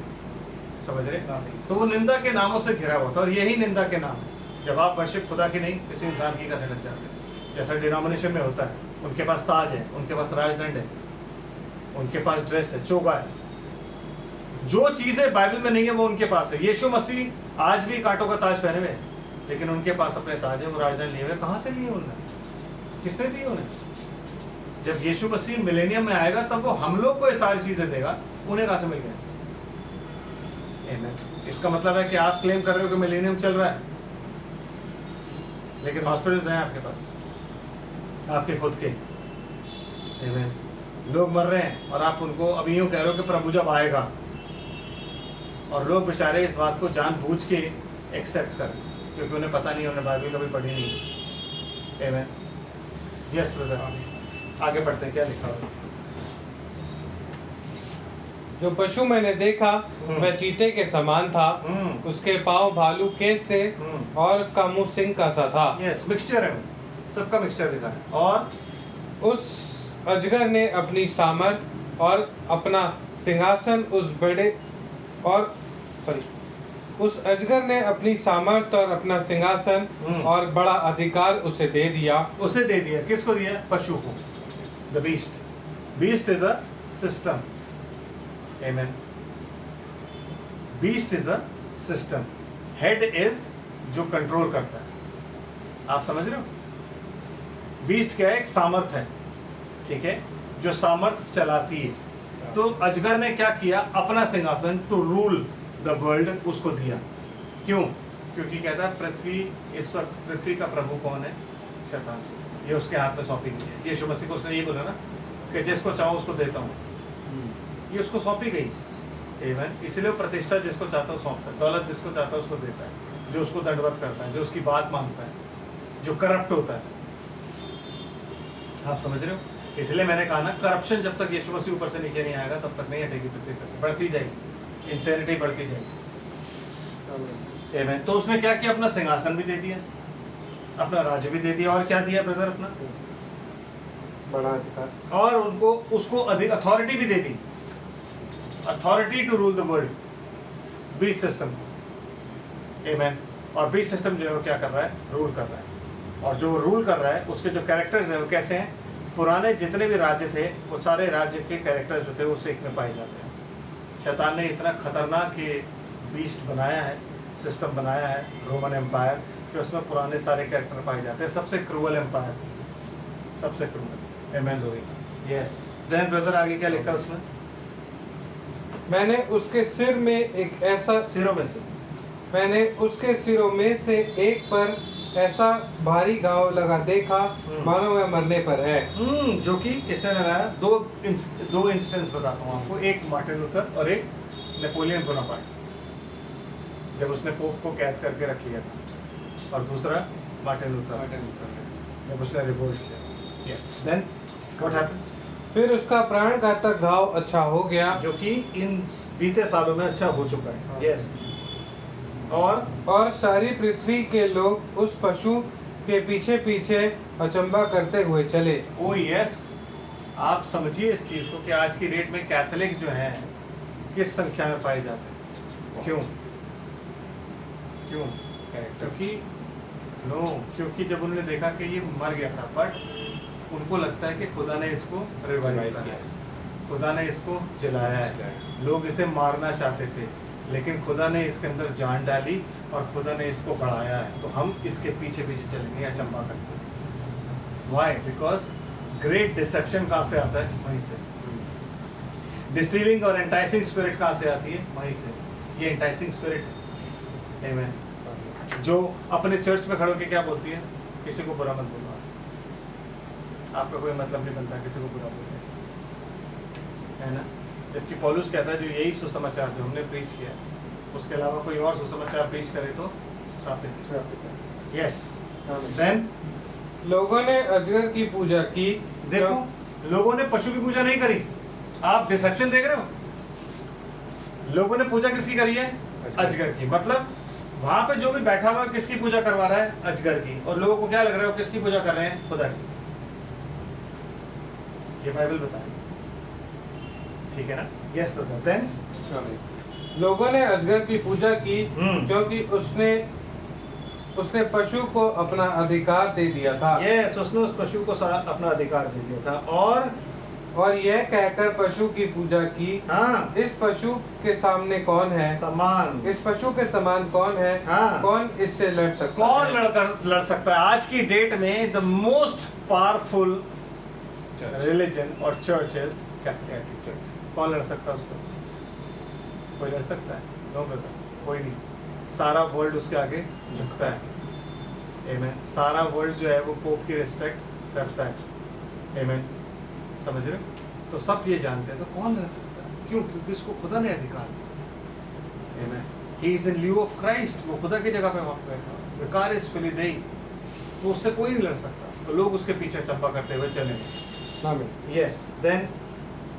समझ रहे? तो वो निंदा के नामों से घिरा हुआ था, और यही निंदा के नाम है जब आप वर्शिप खुदा की नहीं किसी इंसान की करने लग जाते हैं। जैसा डिनोमिनेशन में होता है, उनके पास ताज है, उनके पास राजदंड है, उनके पास ड्रेस है, चोगा है, जो चीजें बाइबल में नहीं है वो उनके पास है। यीशु मसीह आज भी कांटों का ताज पहने हुए हैं, लेकिन उनके पास अपने ताज है, वो राजदंड लिए हुए। कहाँ से लिए उन्होंने? किसने दिए उन्हें? जब यीशु मसीह मिलेनियम में आएगा तब वो हम लोग को ये सारी चीजें देगा, उन्हें कहाँ से मिल गया? इसका मतलब है कि आप क्लेम कर रहे हो कि मिलेनियम चल रहा है, लेकिन हॉस्पिटल्स हैं आपके पास, आपके खुद के। Amen. लोग मर रहे हैं और आप उनको अभी यूं कह रहे हो कि प्रभु जब आएगा, और लोग बेचारे इस बात को जानबूझ के एक्सेप्ट कर, क्योंकि उन्हें पता नहीं, उन्हें बाइबल कभी पढ़ी नहीं। Amen. Yes, brother. आगे बढ़ते हैं, क्या लिखा हुआ? जो पशु मैंने देखा वह चीते के समान था, उसके पांव भालू के से और उसका मुंह सिंह का सा था। यस, मिक्सचर है, सबका मिक्सचर दिखा है। और उस अजगर ने अपनी सामर्थ और अपना सिंहासन उस अजगर ने अपनी सामर्थ और अपना सिंहासन और बड़ा अधिकार उसे दे दिया। उसे दे दिया, किसको दिया? पशु को। The beast. Beast is a system. Amen. Beast is a system. Head is जो कंट्रोल करता है। आप समझ रहे हो? बीस्ट क्या है? एक सामर्थ है, ठीक है, जो सामर्थ चलाती है। तो अजगर ने क्या किया? अपना सिंहासन टू रूल द वर्ल्ड उसको दिया। क्यों? क्योंकि कहता है पृथ्वी, इस वक्त पृथ्वी का प्रभु कौन है? शैतान। ये उसके हाथ में सौंपी गई है। यीशु मसीह को उसने ये बोला ना कि जिसको चाहूँ उसको देता हूँ, ये उसको सौंपी गई। Amen. इसलिए वो प्रतिष्ठा जिसको चाहता है सौंपता है, दौलत जिसको चाहता है उसको देता है, जो उसको दंडवत करता है, जो उसकी बात मानता है, जो करप्ट होता है। आप समझ रहे हो? इसलिए मैंने कहा ना, करप्शन जब तक यीशु मसीह ऊपर से नीचे नहीं आएगा तब तक नहीं हटेगी पृथ्वी पर से, बढ़ती जाएगी, इंसेनिटी बढ़ती जाएगी। Amen. तो उसने क्या किया? अपना सिंहासन भी दे दिया, अपना राज्य भी दे दिया, और क्या दिया ब्रदर? अपना बड़ा अधिकार, और उनको उसको अथॉरिटी भी दे दी, authority to rule the world. Beast system. Amen. और बीस सिस्टम जो है वो क्या कर रहा है? रूल कर रहा है। और जो रूल कर रहा है उसके जो कैरेक्टर्स हैं वो कैसे हैं? पुराने जितने भी राज्य थे वो सारे राज्य के कैरेक्टर्स जो थे वो एक में पाए जाते हैं। शैतान ने इतना खतरनाक ये बीस्ट बनाया है, सिस्टम बनाया है, रोमन एम्पायर, कि उसमें पुराने सारे कैरेक्टर पाए जाते हैं। सबसे क्रूअल एम्पायर, सबसे cruel. Amen. Yes. Then brother आगे क्या लिखा उसमें? मैंने उसके सिर में एक ऐसा सिरों में से मैंने उसके सिरों में से एक पर ऐसा भारी घाव लगा देखा, मानो वह मरने पर है। जो कि किसने लगाया? दो इंस्टेंस बताता हूँ आपको, एक मार्टिन लूथर और एक नेपोलियन बोनापार्ट, जब उसने पोप को कैद करके रख लिया था, और दूसरा मार्टिन लूथर जब उसने रिवोल्ट किया। यस। Then what happens? फिर उसका प्राण घातक घाव अच्छा हो गया, जो कि इन बीते सालों में अच्छा हो चुका है। यस। और सारी पृथ्वी के लोग उस पशु के पीछे पीछे अचंभा करते हुए चले। ओ यस। आप समझिए इस चीज को कि आज की डेट में कैथोलिक जो हैं किस संख्या में पाए जाते हैं। क्यों? क्योंकि जब उन्होंने देखा कि ये मर गया था, बट उनको लगता है कि खुदा ने इसको रिवाइव किया, खुदा ने इसको जलाया है। लोग इसे मारना चाहते थे, लेकिन खुदा ने इसके अंदर जान डाली और खुदा ने इसको बढ़ाया है, तो हम इसके पीछे पीछे चलेंगे, अचंबा करते। वाई? बिकॉज ग्रेट डिसेप्शन कहाँ से आता है? वहीं से। डिसीविंग और एंटाइसिंग स्पिरिट कहाँ से आती है? वहीं से। ये एंटाइसिंग स्पिरिट है। आमीन। जो अपने चर्च में खड़े होकर क्या बोलती है? किसी को बुरा मत बोलो, आपका कोई मतलब नहीं बनता किसी को बुरा बोलने, है ना? जबकि पौलुस कहता है जो यही सुसमाचार जो हमने प्रीच किया, उसके अलावा कोई और सुसमाचार प्रीच करे तो श्रापित है। यस। देन लोगों ने अजगर की पूजा की। देखो, लोगों ने पशु की पूजा नहीं करी। आप डिसेप्शन देख रहे हो? लोगों ने पूजा किसकी करी है? अजगर की। मतलब वहां पे जो भी बैठा हुआ किसकी पूजा करवा रहा है? अजगर की। और लोगों को क्या लग रहा है किसकी पूजा कर रहे हैं? खुदा की। ये बाइबल बताए, ठीक है ना? Yes brother. देन लोगों ने अजगर की पूजा की क्योंकि उसने पशु को अपना अधिकार दे दिया था। यस, उसने उस पशु को अपना अधिकार दे दिया था और यह कहकर पशु की पूजा की। हाँ, इस पशु के सामने कौन है? समान। इस पशु के समान कौन है? हाँ। कौन इससे लड़ सकता कौन है? लड़ सकता है? आज की डेट में द मोस्ट पावरफुल रिलीजन और चर्चेस कैथोलिक चर्च। कौन लड़ सकता है उससे? कोई लड़ सकता है? नो ब्रदर, कोई नहीं। सारा वर्ल्ड उसके आगे झुकता है। आमेन। सारा वर्ल्ड जो है वो पोप की रिस्पेक्ट करता है। आमेन। समझ रहे? तो सब ये जानते हैं, तो कौन लड़ सकता है? क्यों? क्योंकि उसको खुदा ने अधिकार दिया। Amen. He is in lieu of Christ. वो खुदा की जगह पे वहां बैठा। विकारिस फिलिदेई, तो उससे कोई नहीं लड़ सकता। तो लोग उसके पीछे चंपा करते हुए चले। यस, देन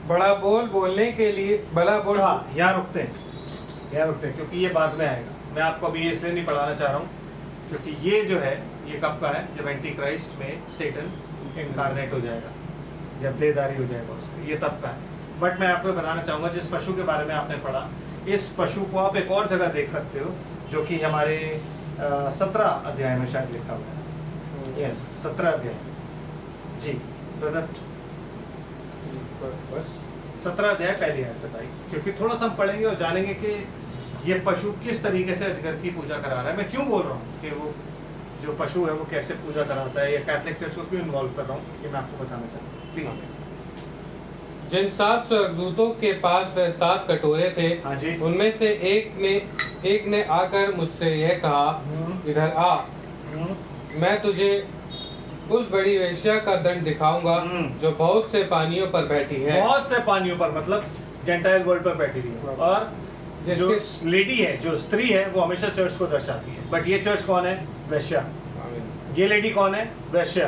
बड़ा बोल बोलने के लिए बड़ा बोल। हाँ, यहाँ रुकते हैं क्योंकि ये बाद में आएगा। मैं आपको अभी ये इसलिए नहीं पढ़ाना चाह रहा हूँ क्योंकि ये जो है ये कब का है? जब एंटी क्राइस्ट में सेटन इनकारनेट हो जाएगा, जब देहधारी हो जाएगा उसमें, ये तब का है। बट मैं आपको बताना चाहूँगा जिस पशु के बारे में आपने पढ़ा, इस पशु को आप एक और जगह देख सकते हो जो कि हमारे 17 अध्याय में शायद लिखा हुआ है। यस, 17 अध्याय। जी ब्रदर, बस 17 अध्याय पहली आयत से भाई, क्योंकि थोड़ा सा हम पढ़ेंगे और जानेंगे कि ये पशु किस तरीके से अजगर की पूजा करा रहा है। मैं क्यों बोल रहा हूँ कि वो जो पशु है वो कैसे पूजा कराता है, या कैथोलिक चर्च को क्यों इन्वॉल्व कर रहा हूँ, ये मैं आपको बताना चाहता हूँ। प्लीज। जिन 7 स्वर्गदूतों के पास वह 7 कटोरे थे, हाँ जी। उनमें से एक ने आकर मुझसे यह कहा, इधर आ, मैं तुझे उस बड़ी वेश्या का दंड दिखाऊंगा जो बहुत से पानियों पर बैठी है। बहुत से पानियों पर मतलब जेंटाइल वर्ल्ड पर बैठी हुई है। और जो लेडी है, जो स्त्री है, वो हमेशा चर्च को दर्शाती है। बट ये चर्च कौन है? वेश्या। ये लेडी कौन है? वेश्या।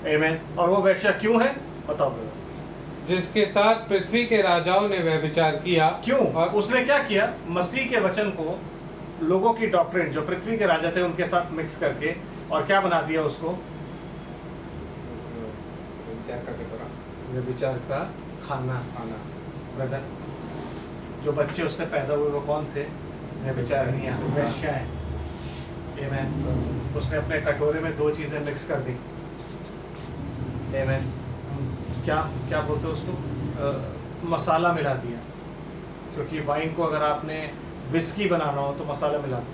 आमीन। और वो वेश्या क्यों है? बताओ ब्रदर। जिसके साथ पृथ्वी के राजाओं ने व्यभिचार किया। क्यों? और उसने क्या किया? मसीह के वचन को लोगों की डॉक्ट्रिन, जो पृथ्वी के राजा थे, उनके साथ मिक्स करके और क्या बना दिया उसको? व्यभिचार का खाना। ब्रदर, जो बच्चे उससे पैदा हुए वो कौन थे? व्यभिचारिणी, वेश्याएं। आमीन। उसने अपने कटोरे में 2 चीजें मिक्स कर दी। आमीन। क्या बोलते हैं उसको? मसाला मिला दिया। क्योंकि वाइन को अगर आपने विस्की बनाना हो तो मसाला मिला दो।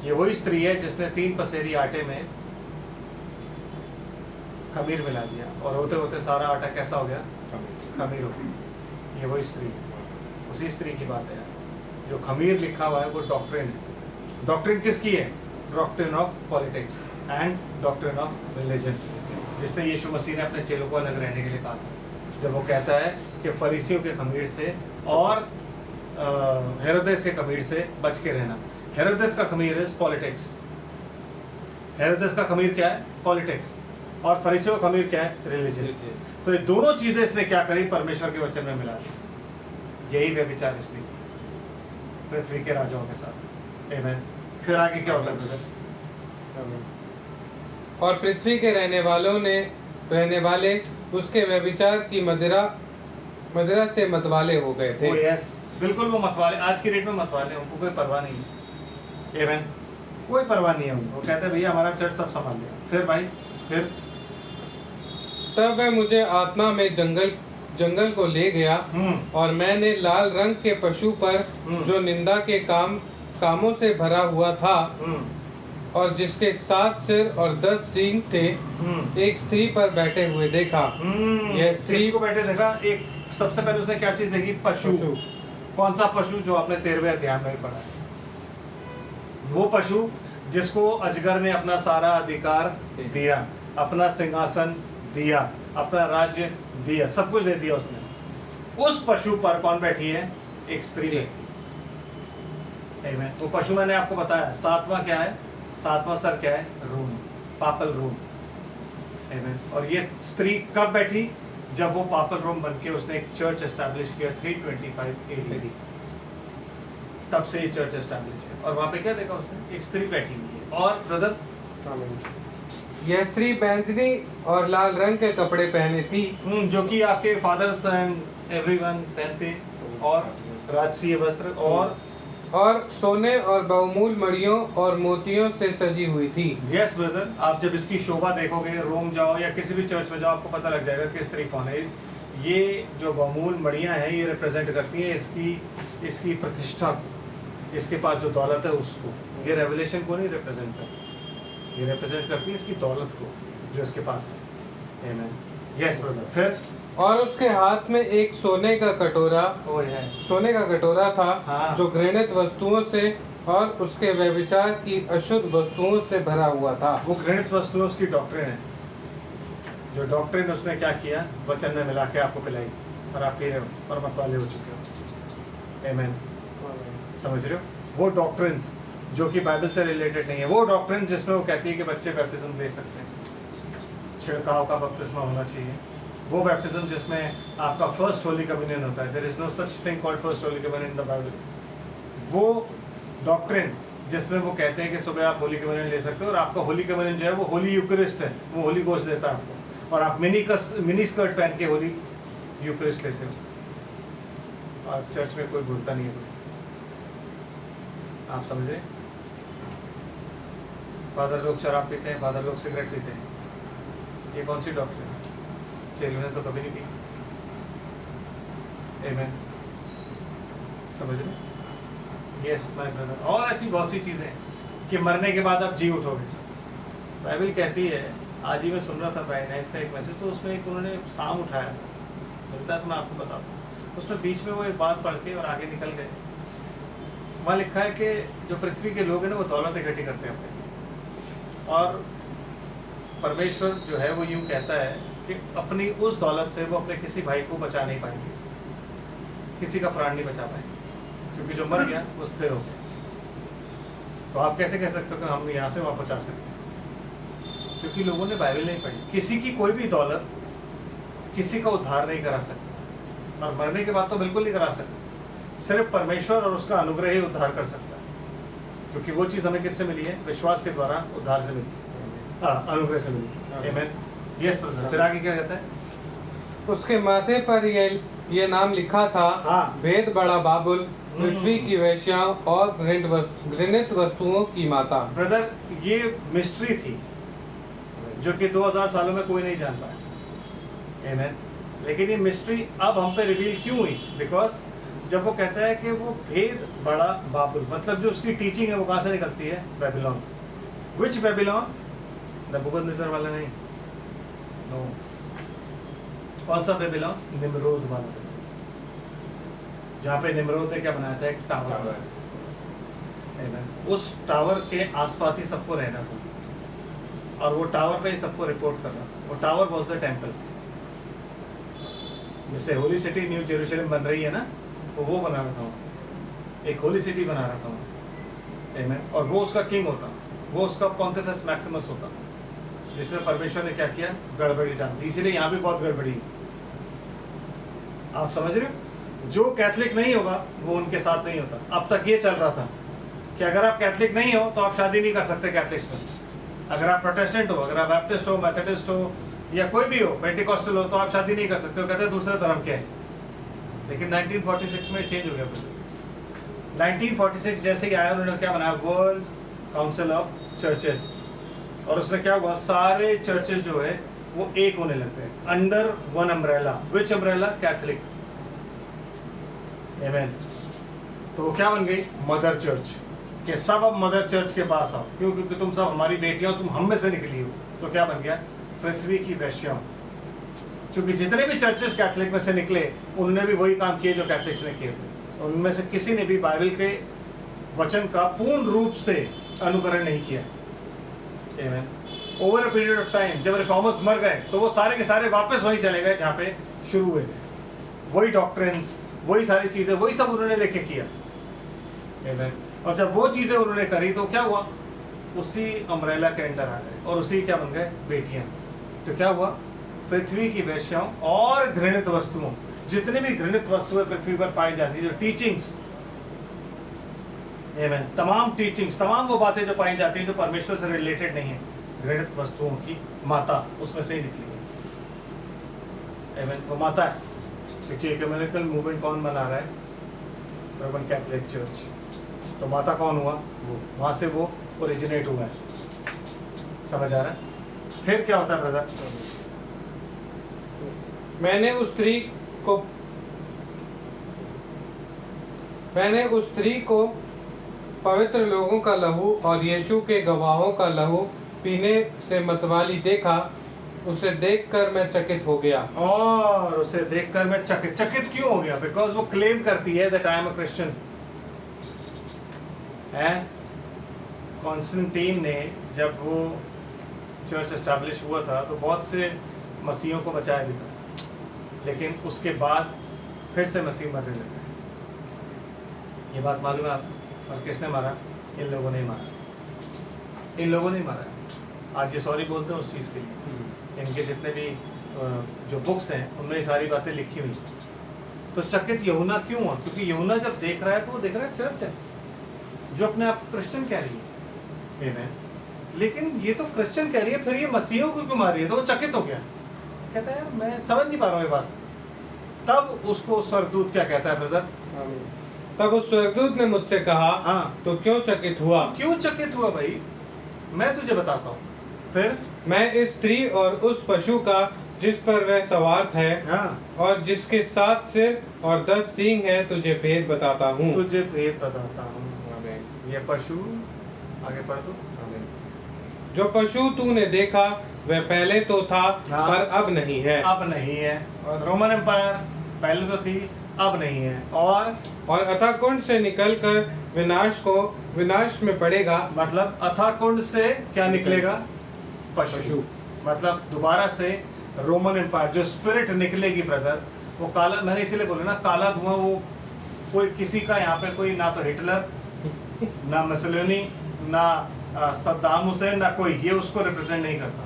ये वही स्त्री है जिसने 3 पसेरी आटे में खमीर मिला दिया और होते होते सारा आटा कैसा हो गया? खमीर हो गया। ये वही स्त्री है, उसी स्त्री की बात है। जो खमीर लिखा हुआ है वो डॉक्ट्रिन है। डॉक्ट्रिन किसकी है? Doctrine of politics and doctrine of religion, जिससे यीशु मसीह ने अपने चेलों को अलग रहने के लिए कहा था। जब वो कहता है कि फरीसियों के खमीर से और हेरोदेस के खमीर से बच के रहना। हेरोदेस का खमीर है पॉलिटिक्स। हेरोदेस का खमीर क्या है? पॉलिटिक्स। और फरीसियों का खमीर क्या है? रिलीजन। तो ये दोनों चीजें इसने क्या करी? परमेश्वर के वचन में मिला दी। यही व्यभिचार इसने पृथ्वी के राजाओं के साथ। आमीन। फिर आगे क्या होता है? और पृथ्वी के रहने वाले उसके व्यभिचार की मदिरा से मतवाले हो गए थे। यस, बिल्कुल वो मतवाले। आज की डेट में मतवाले, उनको कोई परवाह नहीं है। आमीन। कोई परवाह नहीं है उनको। वो कहते हैं भैया हमारा चर्च सब संभाल लिया। फिर भाई, फिर तब वह मुझे आत्मा में जंगल को ले गया और मैंने लाल रंग के पशु पर जो निंदा के कामों से भरा हुआ था और जिसके 7 सिर और 10 सींग थे, एक स्त्री पर बैठे हुए देखा। यह स्त्री को बैठे देखा। एक सबसे पहले उसने क्या चीज देखी? पशु। कौन सा पशु? जो आपने 13वें अध्याय में पढ़ा है, वो पशु जिसको अजगर ने अपना सारा अधिकार दिया, अपना सिंहासन दिया, अपना राज्य दिया, सब कुछ दे दिया उसने। उस पशु पर कौन बैठी है? एक स्त्री बैठी। आमीन। वो पशु मैंने आपको बताया 7वां क्या है? 7वां सर क्या है? Room, papal room. आमीन। और ये स्त्री कब बैठी? जब वो पापल रूम बनके उसने एक चर्च एस्टैब्लिश किया 325 AD। तब से ये चर्च एस्टैब्लिश है। और वहां पे क्या देखा उसने? एक स्त्री बैठी हुई है। और ब्रदर, यह स्त्री बैंगनी और लाल रंग के कपड़े पहने थी, जो कि आपके फादर्स एंड एवरीवन पहनते और राजसीय वस्त्र और सोने और बहुमूल्य मणियों और मोतियों से सजी हुई थी। यस ब्रदर, आप जब इसकी शोभा देखोगे, रोम जाओ या किसी भी चर्च में जाओ, आपको पता लग जाएगा कि स्त्री कौन है। ये जो बहुमूल्य मणियाँ हैं, ये रिप्रेजेंट करती है इसकी प्रतिष्ठा को, इसके पास जो दौलत है उसको। ये रेवलेशन को नहीं रिप्रेजेंट करती, ये रिप्रेजेंट करती है इसकी दौलत को जो इसके पास है। आमीन। Yes brother. फिर और उसके हाथ में एक सोने का कटोरा था, हाँ। जो घृणित वस्तुओं से और उसके व्यभिचार की अशुद्ध वस्तुओं से भरा हुआ था। वो घृणित वस्तुएं उसकी डॉक्ट्रिन है, जो डॉक्ट्रिन उसने क्या किया, वचन में मिला के आपको पिलाई और आप पी रहे हो और मत वाले हो चुके हो। आमीन। समझ रहे हो? वो डॉक्ट्रिन्स जो कि बाइबल से रिलेटेड नहीं है, वो डॉक्ट्रिन जिसमें वो कहती है कि बच्चे बैप्टिज्म ले सकते हैं, छिड़काव का बपतिस्मा होना चाहिए, वो बैप्टिज्म जिसमें आपका फर्स्ट होली कम्युनियन होता है। There is no such thing called first holy communion in the Bible. वो डॉक्ट्रिन जिसमें वो कहते हैं कि सुबह आप होली कम्युनियन ले सकते हो और आपका होली कम्युनियन जो है वो होली यूकरिस्ट है, वो होली गोश्त देता है आपको, और आप मिनी स्कर्ट पहन के होली यूकरिस्ट लेते हो और चर्च में कोई बोलता नहीं है। आप समझ रहे? फादर लोग शराब पीते हैं, फादर लोग सिगरेट पीते हैं, ये कौन सी डॉक्ट्रिन है? चेलों ने तो कभी नहीं पी। आमीन। समझ रहे? Yes my brother. और ऐसी बहुत सी चीज़ें कि मरने के बाद आप जी उठोगे। बाइबल कहती है, आज ही मैं सुन रहा था भाई नाइस का एक मैसेज, तो उसमें एक उन्होंने साम उठाया मिलता है, तो मैं आपको बताता हूँ। उसमें बीच में वो एक बात पढ़ के और आगे निकल गए। वहाँ लिखा है कि जो पृथ्वी के लोग हैं ना, वो दौलत इकट्ठी करते हैं अपने, और परमेश्वर जो है वो यूँ कहता है कि अपनी उस दौलत से वो अपने किसी भाई को बचा नहीं पाएंगे, किसी का प्राण नहीं बचा पाएंगे, क्योंकि जो मर गया वो स्थिर हो गया। तो आप कैसे कह सकते हो कि हम यहाँ से वहाँ पहुँचा सकते हैं? क्योंकि लोगों ने बाइबल नहीं पढ़ी। किसी की कोई भी दौलत किसी का उद्धार नहीं करा सकती, और मरने के बाद तो बिल्कुल नहीं करा सकती। सिर्फ परमेश्वर और उसका अनुग्रह ही उद्धार कर सकता है, क्योंकि वो चीज़ हमें किससे मिली है? विश्वास के द्वारा उद्धार से मिली, अनुग्रह से मिली। आमीन। Yes brother. फिर आगे क्या कहता है? उसके माथे पर ये नाम लिखा था, हाँ। भेद बड़ा बाबुल, पृथ्वी की वेश्याओं और घृणित वस्तुओं की माता। ब्रदर, ये मिस्ट्री थी जो कि 2000 सालों में कोई नहीं जान पाया। आमीन। लेकिन ये मिस्ट्री अब हम पे रिवील क्यों हुई? बिकॉज जब वो कहता है कि वो भेद बड़ा बाबुल, मतलब जो उसकी टीचिंग है वो कहाँ से निकलती है? बेबीलोन। विच बेबीलोन? नबूकदनेस्सर वाला नहीं, नो। कौन सा बेबीलोन? निम्रोद वाला, जहाँ पे निम्रोद ने क्या बनाया था? एक टावर। उस टावर के आसपास ही सबको रहना था, और वो टावर पे ही सबको रिपोर्ट करना। वो टावर वाज द टेम्पल। जैसे होली सिटी न्यू जेरूशलेम बन रही है ना, तो वो बना रहा था, एक होली सिटी बना रहा था। आमीन। और वो उसका किंग होता, वो उसका पोंटिफेस मैक्सिमस होता, जिसमें परमेश्वर ने क्या किया? गड़बड़ी डाल दी। इसीलिए यहाँ भी बहुत गड़बड़ी है। आप समझ रहे हो? जो कैथलिक नहीं होगा वो उनके साथ नहीं होता। अब तक ये चल रहा था कि अगर आप कैथलिक नहीं हो तो आप शादी नहीं कर सकते कैथलिक्स में। अगर आप प्रोटेस्टेंट हो, अगर आप बैप्टिस्ट हो, मेथोडिस्ट हो, या कोई भी हो, पेंटिकॉस्टल हो, तो आप शादी नहीं कर सकते हो। कहते हैं दूसरे धर्म के हैं। लेकिन 1946 में चेंज हो गया। 1946 जैसे ही आया, उन्होंने क्या बनाया? World council of churches. और उसमें क्या हुआ? सारे चर्चेस जो है वो एक होने लग गए अंडर वन अम्ब्रेला। विच अम्ब्रेला? कैथलिक। आमीन। तो वो क्या बन गई? Mother church. कि सब अब मदर चर्च के पास आओ। क्यों? क्योंकि तुम सब हमारी बेटियां हो, तुम हम में से निकली हो। तो क्या बन गया? पृथ्वी की वेश्याओं। क्योंकि जितने भी चर्चेस कैथलिक में से निकले, उन्होंने भी वही काम किए जो कैथलिक्स ने किए थे। उनमें से किसी ने भी बाइबल के वचन का पूर्ण रूप से अनुकरण नहीं किया। आमीन। Over a period of time जब रिफॉर्मर्स मर गए, तो वो सारे के सारे वापस वहीं चले गए जहाँ पे शुरू हुए थे। वही डॉक्ट्रिन्स, वही सारी चीज़ें, वही सब उन्होंने लेके किया। आमीन। और जब वो चीज़ें उन्होंने करी तो क्या हुआ? उसी अम्ब्रेला के अंडर आ गए, और उसी क्या बन गए? बेटियाँ। तो क्या हुआ? पृथ्वी की वेश्याओं और घृणित वस्तुओं, जितनी भी घृणित वस्तुएं पृथ्वी पर पाई जाती है, जो टीचिंग्स, आमीन, तमाम टीचिंग्स, तमाम वो बातें जो पाई जाती हैं जो परमेश्वर से रिलेटेड नहीं है, घृणित वस्तुओं की माता उसमें से ही निकली है। आमीन। वो माता है। देखिए इक्यूमेनिकल मूवमेंट कौन बना रहा है? Roman Catholic church. तो माता कौन हुआ? वो, वहाँ से वो ओरिजिनेट हुआ है। समझ आ रहा है? फिर क्या होता है ब्रदर? मैंने उस स्त्री को पवित्र लोगों का लहू और यीशु के गवाहों का लहू पीने से मतवाली देखा। उसे देखकर मैं चकित हो गया। और उसे देखकर मैं चकित क्यों हो गया? बिकॉज वो क्लेम करती है that I am a Christian. Constantine ने जब वो चर्च एस्टैब्लिश हुआ था तो बहुत से मसीहों को बचाया भी था, लेकिन उसके बाद फिर से मसीह मरने लगे। ये बात मालूम है आप? और किसने मारा? इन लोगों ने मारा। इन लोगों ने मारा। आज ये सॉरी बोलते हैं उस चीज़ के लिए। इनके जितने भी जो बुक्स हैं उनमें ये सारी बातें लिखी हुई। तो चकित यूहन्ना क्यों हुआ? क्योंकि यूहन्ना जब देख रहा है तो वो देख रहा है चर्च है जो अपने आप क्रिश्चियन कह रही है। आमीन। लेकिन ये तो क्रिश्चियन कह रही है, फिर ये मसीहों को क्यों मार रही है? तो वो चकित हो गया। कहता है मैं समझ नहीं पा रहा हूँ ये बात। तब उसको स्वर्गदूत क्या कहता है ब्रदर? तब उस स्वर्गदूत ने मुझसे कहा, हाँ, तो क्यों चकित हुआ? क्यों चकित हुआ भाई? मैं तुझे बताता हूँ। फिर मैं इस स्त्री और उस पशु का जिस पर वह सवार है, हाँ, और जिसके 7 सिर और 10 सींग है, तुझे भेद बताता हूँ। तुझे भेद बताता हूँ। ये पशु, आगे पढ़ दो। जो पशु तूने देखा वह पहले तो था, हाँ, पर अब नहीं है। अब नहीं है। और रोमन एम्पायर पहले तो थी, अब नहीं है। और अथाह कुंड से निकलकर विनाश में पड़ेगा। मतलब अथाह कुंड से क्या निकलेगा? पशु। मतलब दोबारा से रोमन एम्पायर जो स्पिरिट निकलेगी ब्रदर, वो काला, मैंने इसीलिए बोला ना काला धुआं। वो कोई किसी का यहाँ पे कोई ना तो हिटलर, ना मुसोलिनी, ना सद्दाम हुसैन, ना कोई, ये उसको रिप्रेजेंट नहीं करता।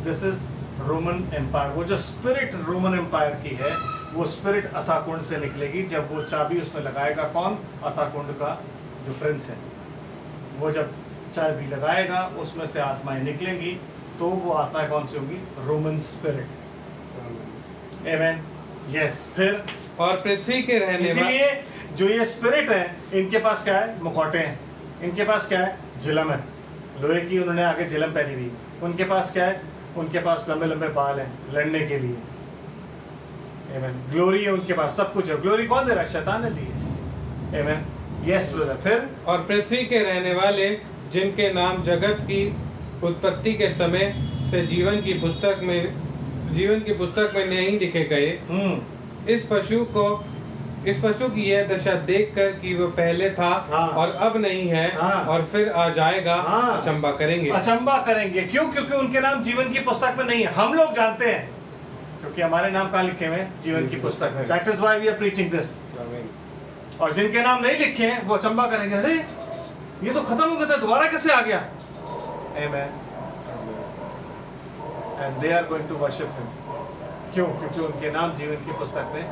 This is Roman empire. वो जो स्पिरिट रोमन एम्पायर की है, वो स्पिरिट अथाह कुंड से निकलेगी। जब वो चाबी उसमें लगाएगा, कौन? अथाह कुंड का जो प्रिंस है, वो जब चाबी लगाएगा उसमें से आत्माएं निकलेंगी। तो वो आत्माएं कौन सी होंगी? Roman spirit. आमेन। यस। फिर और पृथ्वी के रहने इसीलिए जो ये स्पिरिट है, इनके पास क्या है? मुखौटे हैं। इनके पास क्या है? झिलम है, लोहे की। उन्होंने आगे झिलम पहनी हुई। उनके पास क्या है? उनके पास लंबे लंबे बाल हैं लड़ने के लिए। आमेन। ग्लोरी है उनके पास, सब कुछ है। ग्लोरी कौन दे रहा है? शैतान ने दी है। आमेन। Yes brother. फिर और पृथ्वी के रहने वाले जिनके नाम जगत की उत्पत्ति के समय से जीवन की पुस्तक में नहीं लिखे गए, इस पशु की यह दशा देखकर कि वो पहले था, हाँ, और अब नहीं है, हाँ, और फिर आ जाएगा, हाँ, अचंबा करेंगे। अचंबा करेंगे। क्यों? क्योंकि उनके नाम जीवन की पुस्तक में नहीं है। हम लोग जानते हैं क्योंकि हमारे नाम कहाँ लिखे हुए हैं? जीवन की पुस्तक में। That is why we are preaching this. और जिनके नाम नहीं लिखे हैं वो अचंबा करेंगे, अरे ये तो खत्म हो गया था, दोबारा कैसे आ गया? Amen. And they are going to worship him. क्यों? क्योंकि उनके नाम जीवन की पुस्तक में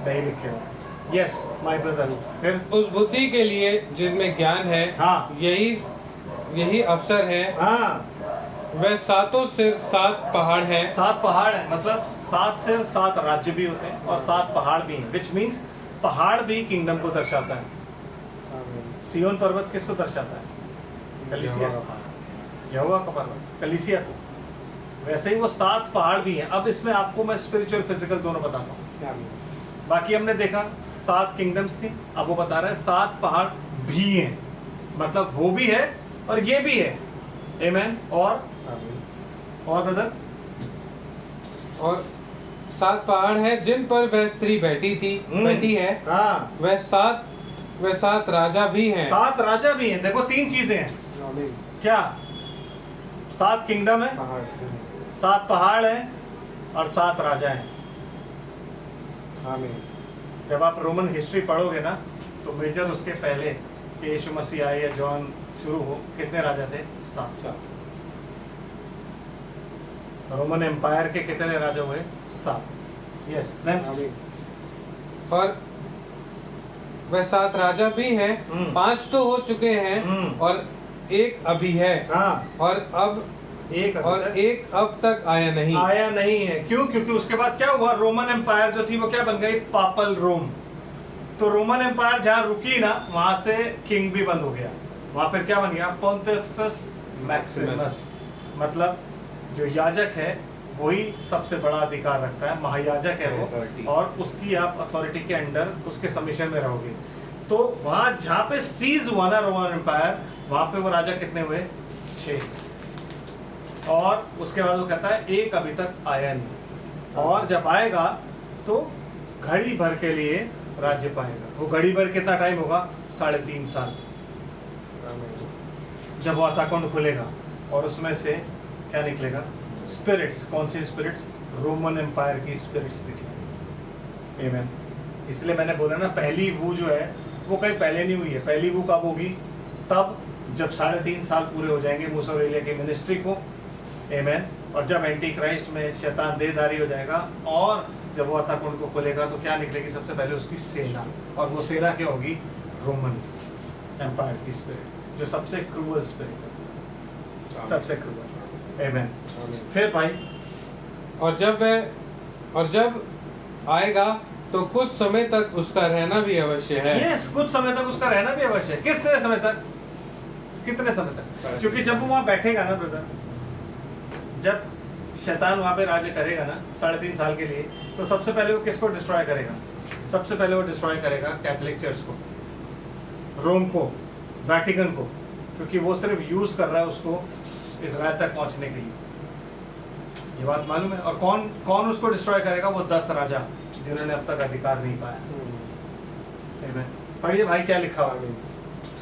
नहीं लिखे हुए। Yes my brother. फिर उस बुद्धि के लिए जिनमें ज्ञान है, हाँ, यही अवसर है। हाँ, वह 7 सिर 7 पहाड़ हैं। 7 पहाड़ है, मतलब 7 सिर 7 राज्य भी होते हैं और 7 पहाड़ भी हैं, विच मीन्स पहाड़ भी किंगडम को दर्शाता है। सियोन पर्वत किसको दर्शाता है? कलीसिया। यहोवा का पर्वत, कलीसिया को। वैसे ही वो 7 पहाड़ भी हैं। अब इसमें आपको मैं स्पिरिचुअल फिजिकल दोनों बताता हूँ। बाकी हमने देखा 7 किंगडम्स थी, अब वो बता रहा है 7 पहाड़ भी हैं, मतलब वो भी है और ये भी है। आमेन। और ब्रदर, और 7 पहाड़ हैं जिन पर वह स्त्री बैठी है। हाँ, वह 7 राजा भी हैं। 7 राजा भी हैं। देखो 3 चीजें हैं। क्या? 7 किंगडम है, 7 पहाड़ हैं और 7 राजा हैं। आमीन। जब आप रोमन हिस्ट्री पढ़ोगे ना, तो मेजर उसके पहले कि यीशु मसीह आए या जॉन शुरू हो, कितने राजा थे? 7। रोमन एम्पायर के कितने राजा हुए? 7। यस। देन और वह 7 राजा भी हैं। 5 तो हो चुके हैं और एक अभी है। हाँ, और एक अब तक आया नहीं है। क्यों? क्योंकि उसके बाद क्या हुआ? रोमन एम्पायर जो थी वो क्या बन गई? पापल रोम। तो रोमन एम्पायर जहां रुकी ना वहां से किंग भी बंद हो गया, वहां पर क्या बन गया, पोंटिफिकस मैक्सिमस, मतलब जो याजक है वही सबसे बड़ा अधिकार रखता है, महायाजक है Authority. वो, और उसकी आप अथॉरिटी के अंडर उसके सबमिशन में रहोगे। तो वहां जहां पे सीज हुआ ना रोमन एम्पायर, वहां पे वो राजा कितने हुए, 6। और उसके बाद वो कहता है एक अभी तक आया नहीं, और जब आएगा तो घड़ी भर के लिए राज्य पाएगा। वो घड़ी भर कितना टाइम होगा, 3.5 साल, जब वो अताकुंड खुलेगा और उसमें से क्या निकलेगा, स्पिरिट्स। कौन सी स्पिरिट्स, रोमन एम्पायर की स्पिरिट्स निकलेंगी। आमीन। इसलिए मैंने बोला ना पहली वू जो है वो कहीं पहले नहीं हुई है, पहली वू कब होगी, तब जब 3.5 साल पूरे हो जाएंगे मूसा और एलिया की मिनिस्ट्री को। आमीन। और जब एंटी क्राइस्ट में शैतान देहधारी हो जाएगा और जब वो अताकुंड को खोलेगा तो क्या निकलेगी, सबसे पहले उसकी सेना, और वो सेना क्या होगी, रोमन एम्पायर की स्पिरिट, जो सबसे क्रूअल स्पिरिट है, सबसे क्रूअल। आमीन। फिर भाई, और जब आएगा तो कुछ समय तक उसका रहना भी अवश्य है। यस, कुछ समय तक उसका रहना भी अवश्य है। कितने समय तक, कितने समय तक, क्योंकि जब वो वहां बैठेगा ना ब्रदर, जब शैतान वहां पे राज्य करेगा ना 3.5 साल के लिए, तो सबसे पहले वो किसको डिस्ट्रॉय करेगा, सबसे पहले वो डिस्ट्रॉय करेगा कैथोलिक चर्च को, रोम को, वैटिकन को, क्योंकि वो सिर्फ यूज कर रहा है उसको इजराइल तक पहुंचने के लिए। ये बात मालूम है। और कौन कौन उसको डिस्ट्रॉय करेगा, वो 10 राजा जिन्होंने अब तक अधिकार नहीं पाया। आमीन। पढ़िए भाई क्या लिखा हुआ,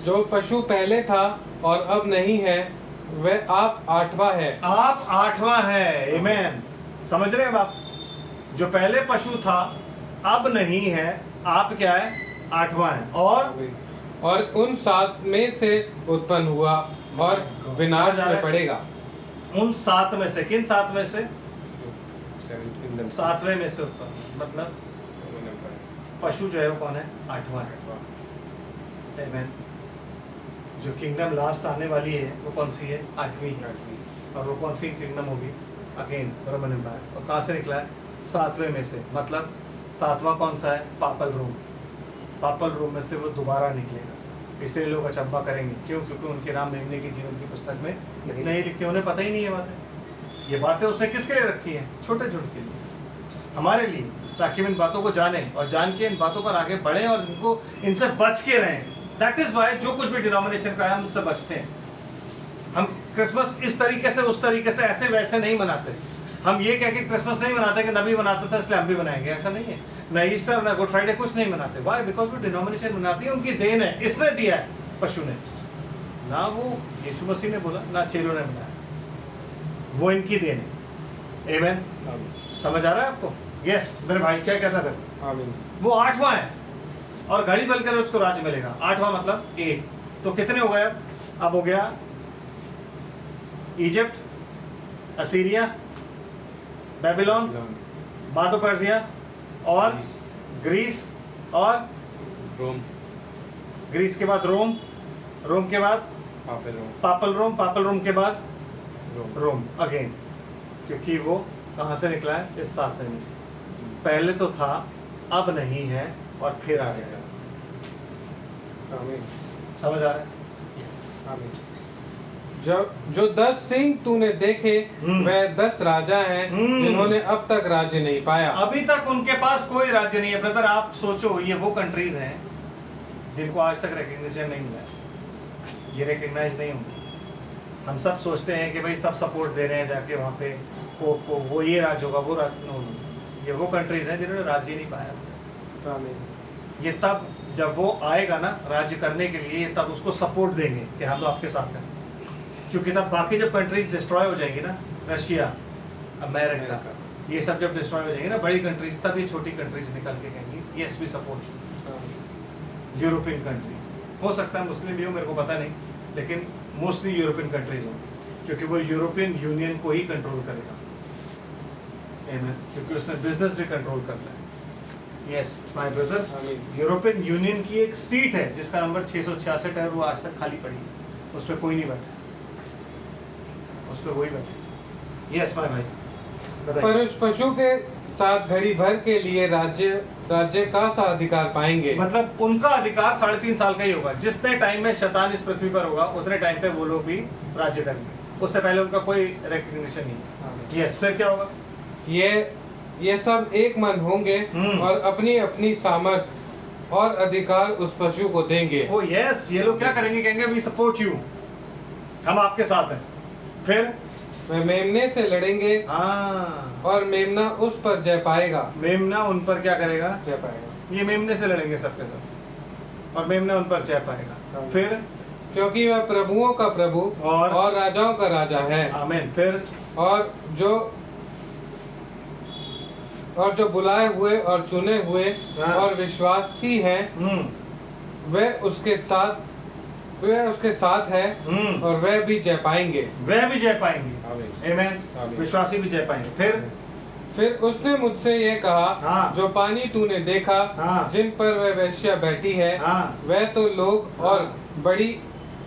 जो पशु पहले था और अब नहीं है वह आप 8वां है। आप 8वां है। आमीन। समझ रहे हैं आप, जो पहले पशु था अब नहीं है, आप क्या है, 8वां है, और उन 7 में से उत्पन्न हुआ और विनाश में पड़ेगा। उन 7 में से, किन 7 में से, 7वें में से उत्पन्न, मतलब पशु जो है वो कौन है, 8वां है। आमीन। जो किंगडम लास्ट आने वाली है वो कौन सी है, 8वीं है। और वो कौन सी किंगडम होगी, अगेन रोमन एम्पायर। और कहाँ से निकला है, 7वें में से, मतलब 7वां कौन सा है, पापल रोम। पापल रोम में से वो दोबारा निकलेगा। इसलिए लोग अचंभा करेंगे, क्यों, क्योंकि उनके नाम मेमने की जीवन की पुस्तक में नहीं लिखे, उन्हें पता ही नहीं है बातें। ये बातें उसने किसके लिए रखी हैं, छोटे झुंड के लिए, हमारे लिए, ताकि हम इन बातों को जानें और जान के इन बातों पर आगे बढ़ें और इनको, इनसे बच के रहें। दैट इज वाई जो कुछ भी डिनोमिनेशन का है हम उससे बचते हैं। हम क्रिसमस इस तरीके से, उस तरीके से, ऐसे वैसे नहीं मनाते। हम ये कह के क्रिसमस नहीं मनाते कि नबी मनाता था इसलिए हम भी बनाएंगे, ऐसा नहीं है। ना ईस्टर ना गुड फ्राइडे कुछ नहीं मनाते। वाई, बिकॉज वो डिनोमिनेशन मनाती है, उनकी देन है, इसने दिया है, पशु ने, ना वो यीशु मसीह ने बोला, ना चेलों ने बनाया, वो इनकी देन है। आमीन। समझ आ रहा है आपको? यस मेरे भाई, क्या कहता है, आमीन। वो 8वां है और घड़ी बल कर उसको राज्य मिलेगा। 8वां मतलब 8, तो कितने हो गए अब हो गया इजिप्ट, असीरिया, बेबीलोन, बादो पर्सिया और ग्रीस, और रोम, ग्रीस के बाद रोम, रोम के बाद पापल रोम, पापल रोम के बाद रोम अगेन, क्योंकि वो कहाँ से निकला है, इस 7वें में से। पहले तो था, अब नहीं है, और फिर आ जाएगा। समझ आ रहा है? आमीन। जो 10 सिंह तूने देखे वह 10 राजा हैं जिन्होंने अब तक राज्य नहीं पाया। अभी तक उनके पास कोई राज्य नहीं है। ब्रदर आप सोचो, ये वो कंट्रीज हैं जिनको आज तक रिकग्निशन नहीं मिला है, ये रिकग्नाइज नहीं होंगे। हम सब सोचते हैं कि भाई सब सपोर्ट दे रहे हैं जाके वहाँ पे पोप को, वो ये राज्य होगा, वो राज्य, नो, ये वो कंट्रीज हैं जिन्होंने राज्य नहीं पाया। आमीन। ये तब जब वो आएगा ना राज्य करने के लिए, तब उसको सपोर्ट देंगे कि हम तो आपके साथ हैं, क्योंकि तब बाकी जब कंट्रीज डिस्ट्रॉय हो जाएंगी ना, रशिया, अमेरिका, ये सब जब डिस्ट्रॉय हो जाएंगी ना बड़ी कंट्रीज, तब ये छोटी कंट्रीज निकल के कहेंगी yes we support. European countries, हो सकता है मुस्लिम भी हो, मेरे को पता नहीं, लेकिन मोस्टली यूरोपियन कंट्रीज हो, क्योंकि वो यूरोपियन यूनियन को ही कंट्रोल करेगा। क्योंकि उसने बिजनेस भी कंट्रोल करना है। Yes my brother, European union की एक सीट है जिसका नंबर 666 है, वो आज तक खाली पड़ी है, उस पर कोई नहीं बैठा, उस पर वही बैठे। यस माय भाई, पर बताइए। उस पशु के साथ घड़ी भर के लिए राज्य का सा अधिकार पाएंगे। मतलब उनका अधिकार 3.5 साल का ही होगा। जितने टाइम में शैतान इस पृथ्वी पर होगा उतने टाइम पे वो लोग भी राज्य करेंगे, उससे पहले उनका कोई रिकग्निशन नहीं। यस, फिर क्या होगा? ये सब एक मन होंगे और अपनी अपनी सामर्थ और अधिकार उस पशु को देंगे। ओ यस, ये लोग क्या करेंगे? कहेंगे वी सपोर्ट यू, हम आपके साथ हैं। फिर वे मेमने से लड़ेंगे हाँ, और मेमना उस पर जय पाएगा। मेमना उन पर क्या करेगा? जय पाएगा, ये मेमने से लड़ेंगे सबके सब, और मेमना उन पर जय पाएगा। फिर क्योंकि वह प्रभुओं का प्रभु और राजाओं का राजा है। आमीन। फिर और जो बुलाए हुए और चुने हुए हाँ। और विश्वासी हैं, वे उसके साथ है और वह भी जय पाएंगे। वह भी जय पाएंगे। आमीन। विश्वासी भी जय पाएंगे। फिर उसने मुझसे ये कहा, हाँ। जो पानी तूने देखा, हाँ। जिन पर वह वेश्या बैठी है, हाँ। वह तो लोग और बड़ी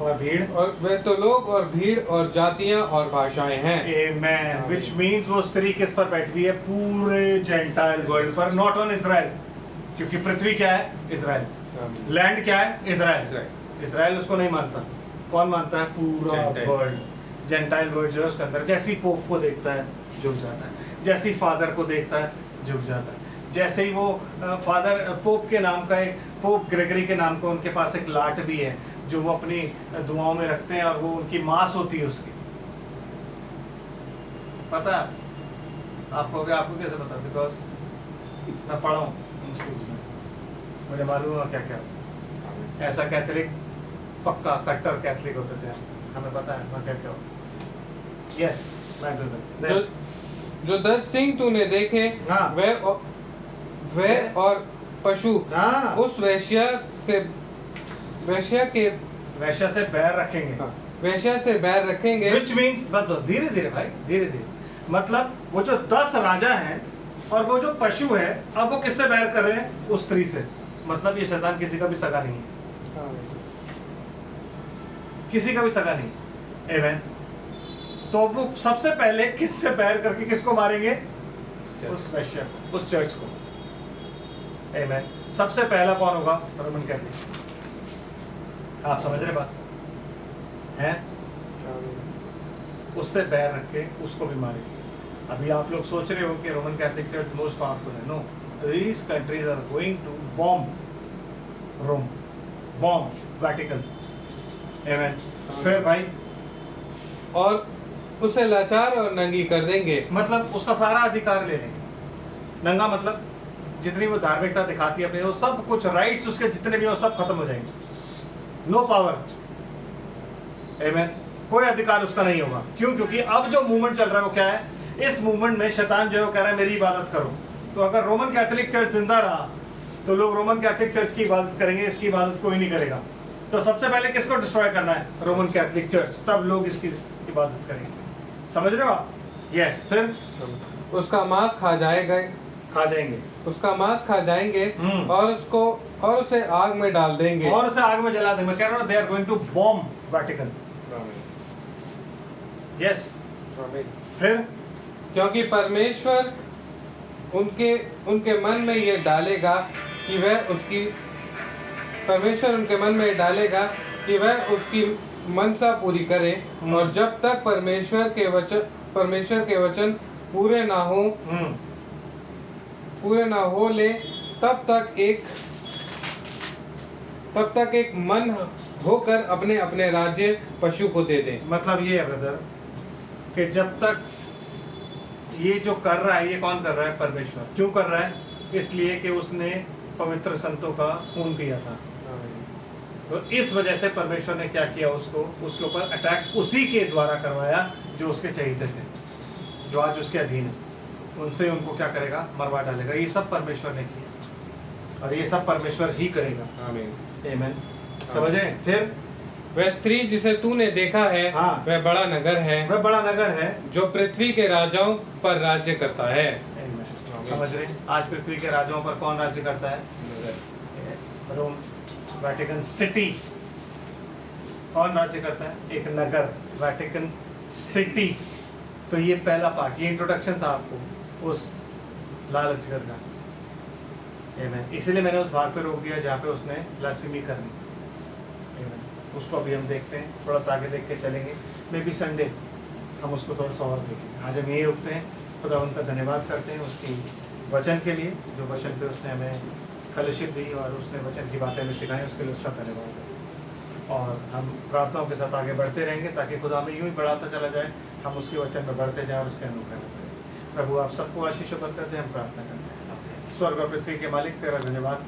और भीड़, और वह तो लोग और भीड़ और जातियां और भाषाएं हैं। Amen. Which means वो स्त्री किस पर बैठी हुई है? पूरे जेंटाइल वर्ल्ड पर, नॉट ऑन इजराइल, क्योंकि पृथ्वी क्या है? इजराइल। लैंड क्या है? इजराइल। इजराइल उसको नहीं मानता। कौन मानता है? पूरा वर्ल्ड। जेंटाइल वर्ल्ड जो है उसके अंदर, जैसे ही पोप को देखता है झुक जाता है, जैसे ही फादर को देखता है झुक जाता है। जैसे ही वो फादर पोप के नाम का एक पोप ग्रेगरी के नाम का उनके पास एक लाट भी है जो वो अपनी दुआओं में रखते हैं, और वो उनकी मास होती है उसकी। पता है आपको? कैसे पता? बिकॉज मैं पढ़ा हूँ उन स्कूल्स में, मुझे मालूम है क्या क्या ऐसा कैथलिक, पक्का कट्टर कैथलिक होते थे, हमें पता है मैं क्या क्या हूँ। यस, मैं जो 10 सिंह तूने देखे, हाँ। वह और पशु हाँ। उस वेश्या से बैर रखेंगे। हाँ, वेश्या से बैर रखेंगे। Which means, बस धीरे धीरे भाई, धीरे धीरे, मतलब वो जो 10 राजा हैं और वो जो पशु है, अब वो किससे बैर कर रहे हैं? उस स्त्री से। मतलब ये शैतान किसी का भी सगा नहीं है, किसी का भी सगा नहीं। आमीन। तो वो सबसे पहले किससे बैर करके किसको मारेंगे? उस वेश्या, उस चर्च को। आमीन। सबसे पहला कौन होगा? Roman Catholic. आप समझ रहे बात हैं? उससे बैर रख के उसको भी मारेंगे। अभी आप लोग सोच रहे हो कि Roman Catholic church most powerful है। No, these countries are going to bomb Rome, bomb Vatican. Amen. फिर भाई, और उसे लाचार और नंगी कर देंगे। मतलब उसका सारा अधिकार ले लेंगे। नंगा मतलब जितनी वो धार्मिकता दिखाती है अपने, वो सब कुछ राइट्स उसके जितने भी वो सब खत्म हो जाएंगे। No power. आमीन। कोई अधिकार उसका नहीं होगा। क्यों? क्योंकि अब जो मूवमेंट चल रहा है वो क्या है? इस मूवमेंट में शैतान जो है वो कह रहा है मेरी इबादत करो। तो अगर रोमन कैथोलिक चर्च जिंदा रहा तो लोग रोमन कैथोलिक चर्च की इबादत करेंगे, इसकी इबादत कोई नहीं करेगा। तो सबसे पहले किसको डिस्ट्रॉय करना है? रोमन कैथोलिक चर्च, तब लोग इसकी इबादत करेंगे। समझ रहे हो आप? यस। फिर उसका मांस खा जाएंगे, उसका मांस खा जाएंगे और उसे आग में डाल देंगे, और उसे आग में जला देंगे। मैं कह रहा हूं, they are going to bomb Vatican. Yes. फिर क्योंकि परमेश्वर उनके मन में ये डालेगा कि वह उसकी मनसा पूरी करे, और जब तक परमेश्वर के वचन पूरे ना हो ले, तब तक एक मन होकर अपने अपने राज्य पशु को दे दे। मतलब ये है ब्रदर कि जब तक ये जो कर रहा है, ये कौन कर रहा है? परमेश्वर। क्यों कर रहा है? इसलिए कि उसने पवित्र संतों का खून पिया था। तो इस वजह से परमेश्वर ने क्या किया? उसके ऊपर अटैक उसी के द्वारा करवाया जो उसके चहीते थे, जो आज उसके अधीन है। उनसे उनको क्या करेगा? मरवा डालेगा। ये सब परमेश्वर ने किया और ये सब परमेश्वर ही करेगा। आमीन। समझे? फिर वह स्त्री जिसे तूने देखा है, हाँ। वह बड़ा नगर है जो पृथ्वी के राजाओं पर राज्य करता है। समझ रहे? आज पृथ्वी के राजाओं पर कौन राज्य करता है? रोम, वेटिकन सिटी। कौन राज्य करता है? एक नगर, वेटिकन सिटी। तो ये पहला पार्ट, ये इंट्रोडक्शन था आपको। उस लालच का। आमीन। इसलिए मैंने उस भाग पे रोक दिया जहाँ पे उसने ब्लास्फेमी करनी। आमीन। उसको अभी हम देखते हैं, थोड़ा सा आगे देख के चलेंगे। मे बी संडे हम उसको थोड़ा सा और देखेंगे। आज हम यही रुकते हैं। खुदा उनका धन्यवाद करते हैं उसकी वचन के लिए, जो वचन पे उसने हमें फेलोशिप दी और उसने वचन की बातें हमें सिखाई, उसके लिए उसका धन्यवाद है। और हम प्रार्थनाओं के साथ आगे बढ़ते रहेंगे ताकि खुदा हमें यूं ही बढ़ाता चला जाए, हम उसके वचन में बढ़ते जाएं और उसके अनुग्रह में बढ़ें। प्रभु आप सबको आशीष बरकत दें, हम प्रार्थना करते हैं। स्वर्ग और पृथ्वी के मालिक तेरा धन्यवाद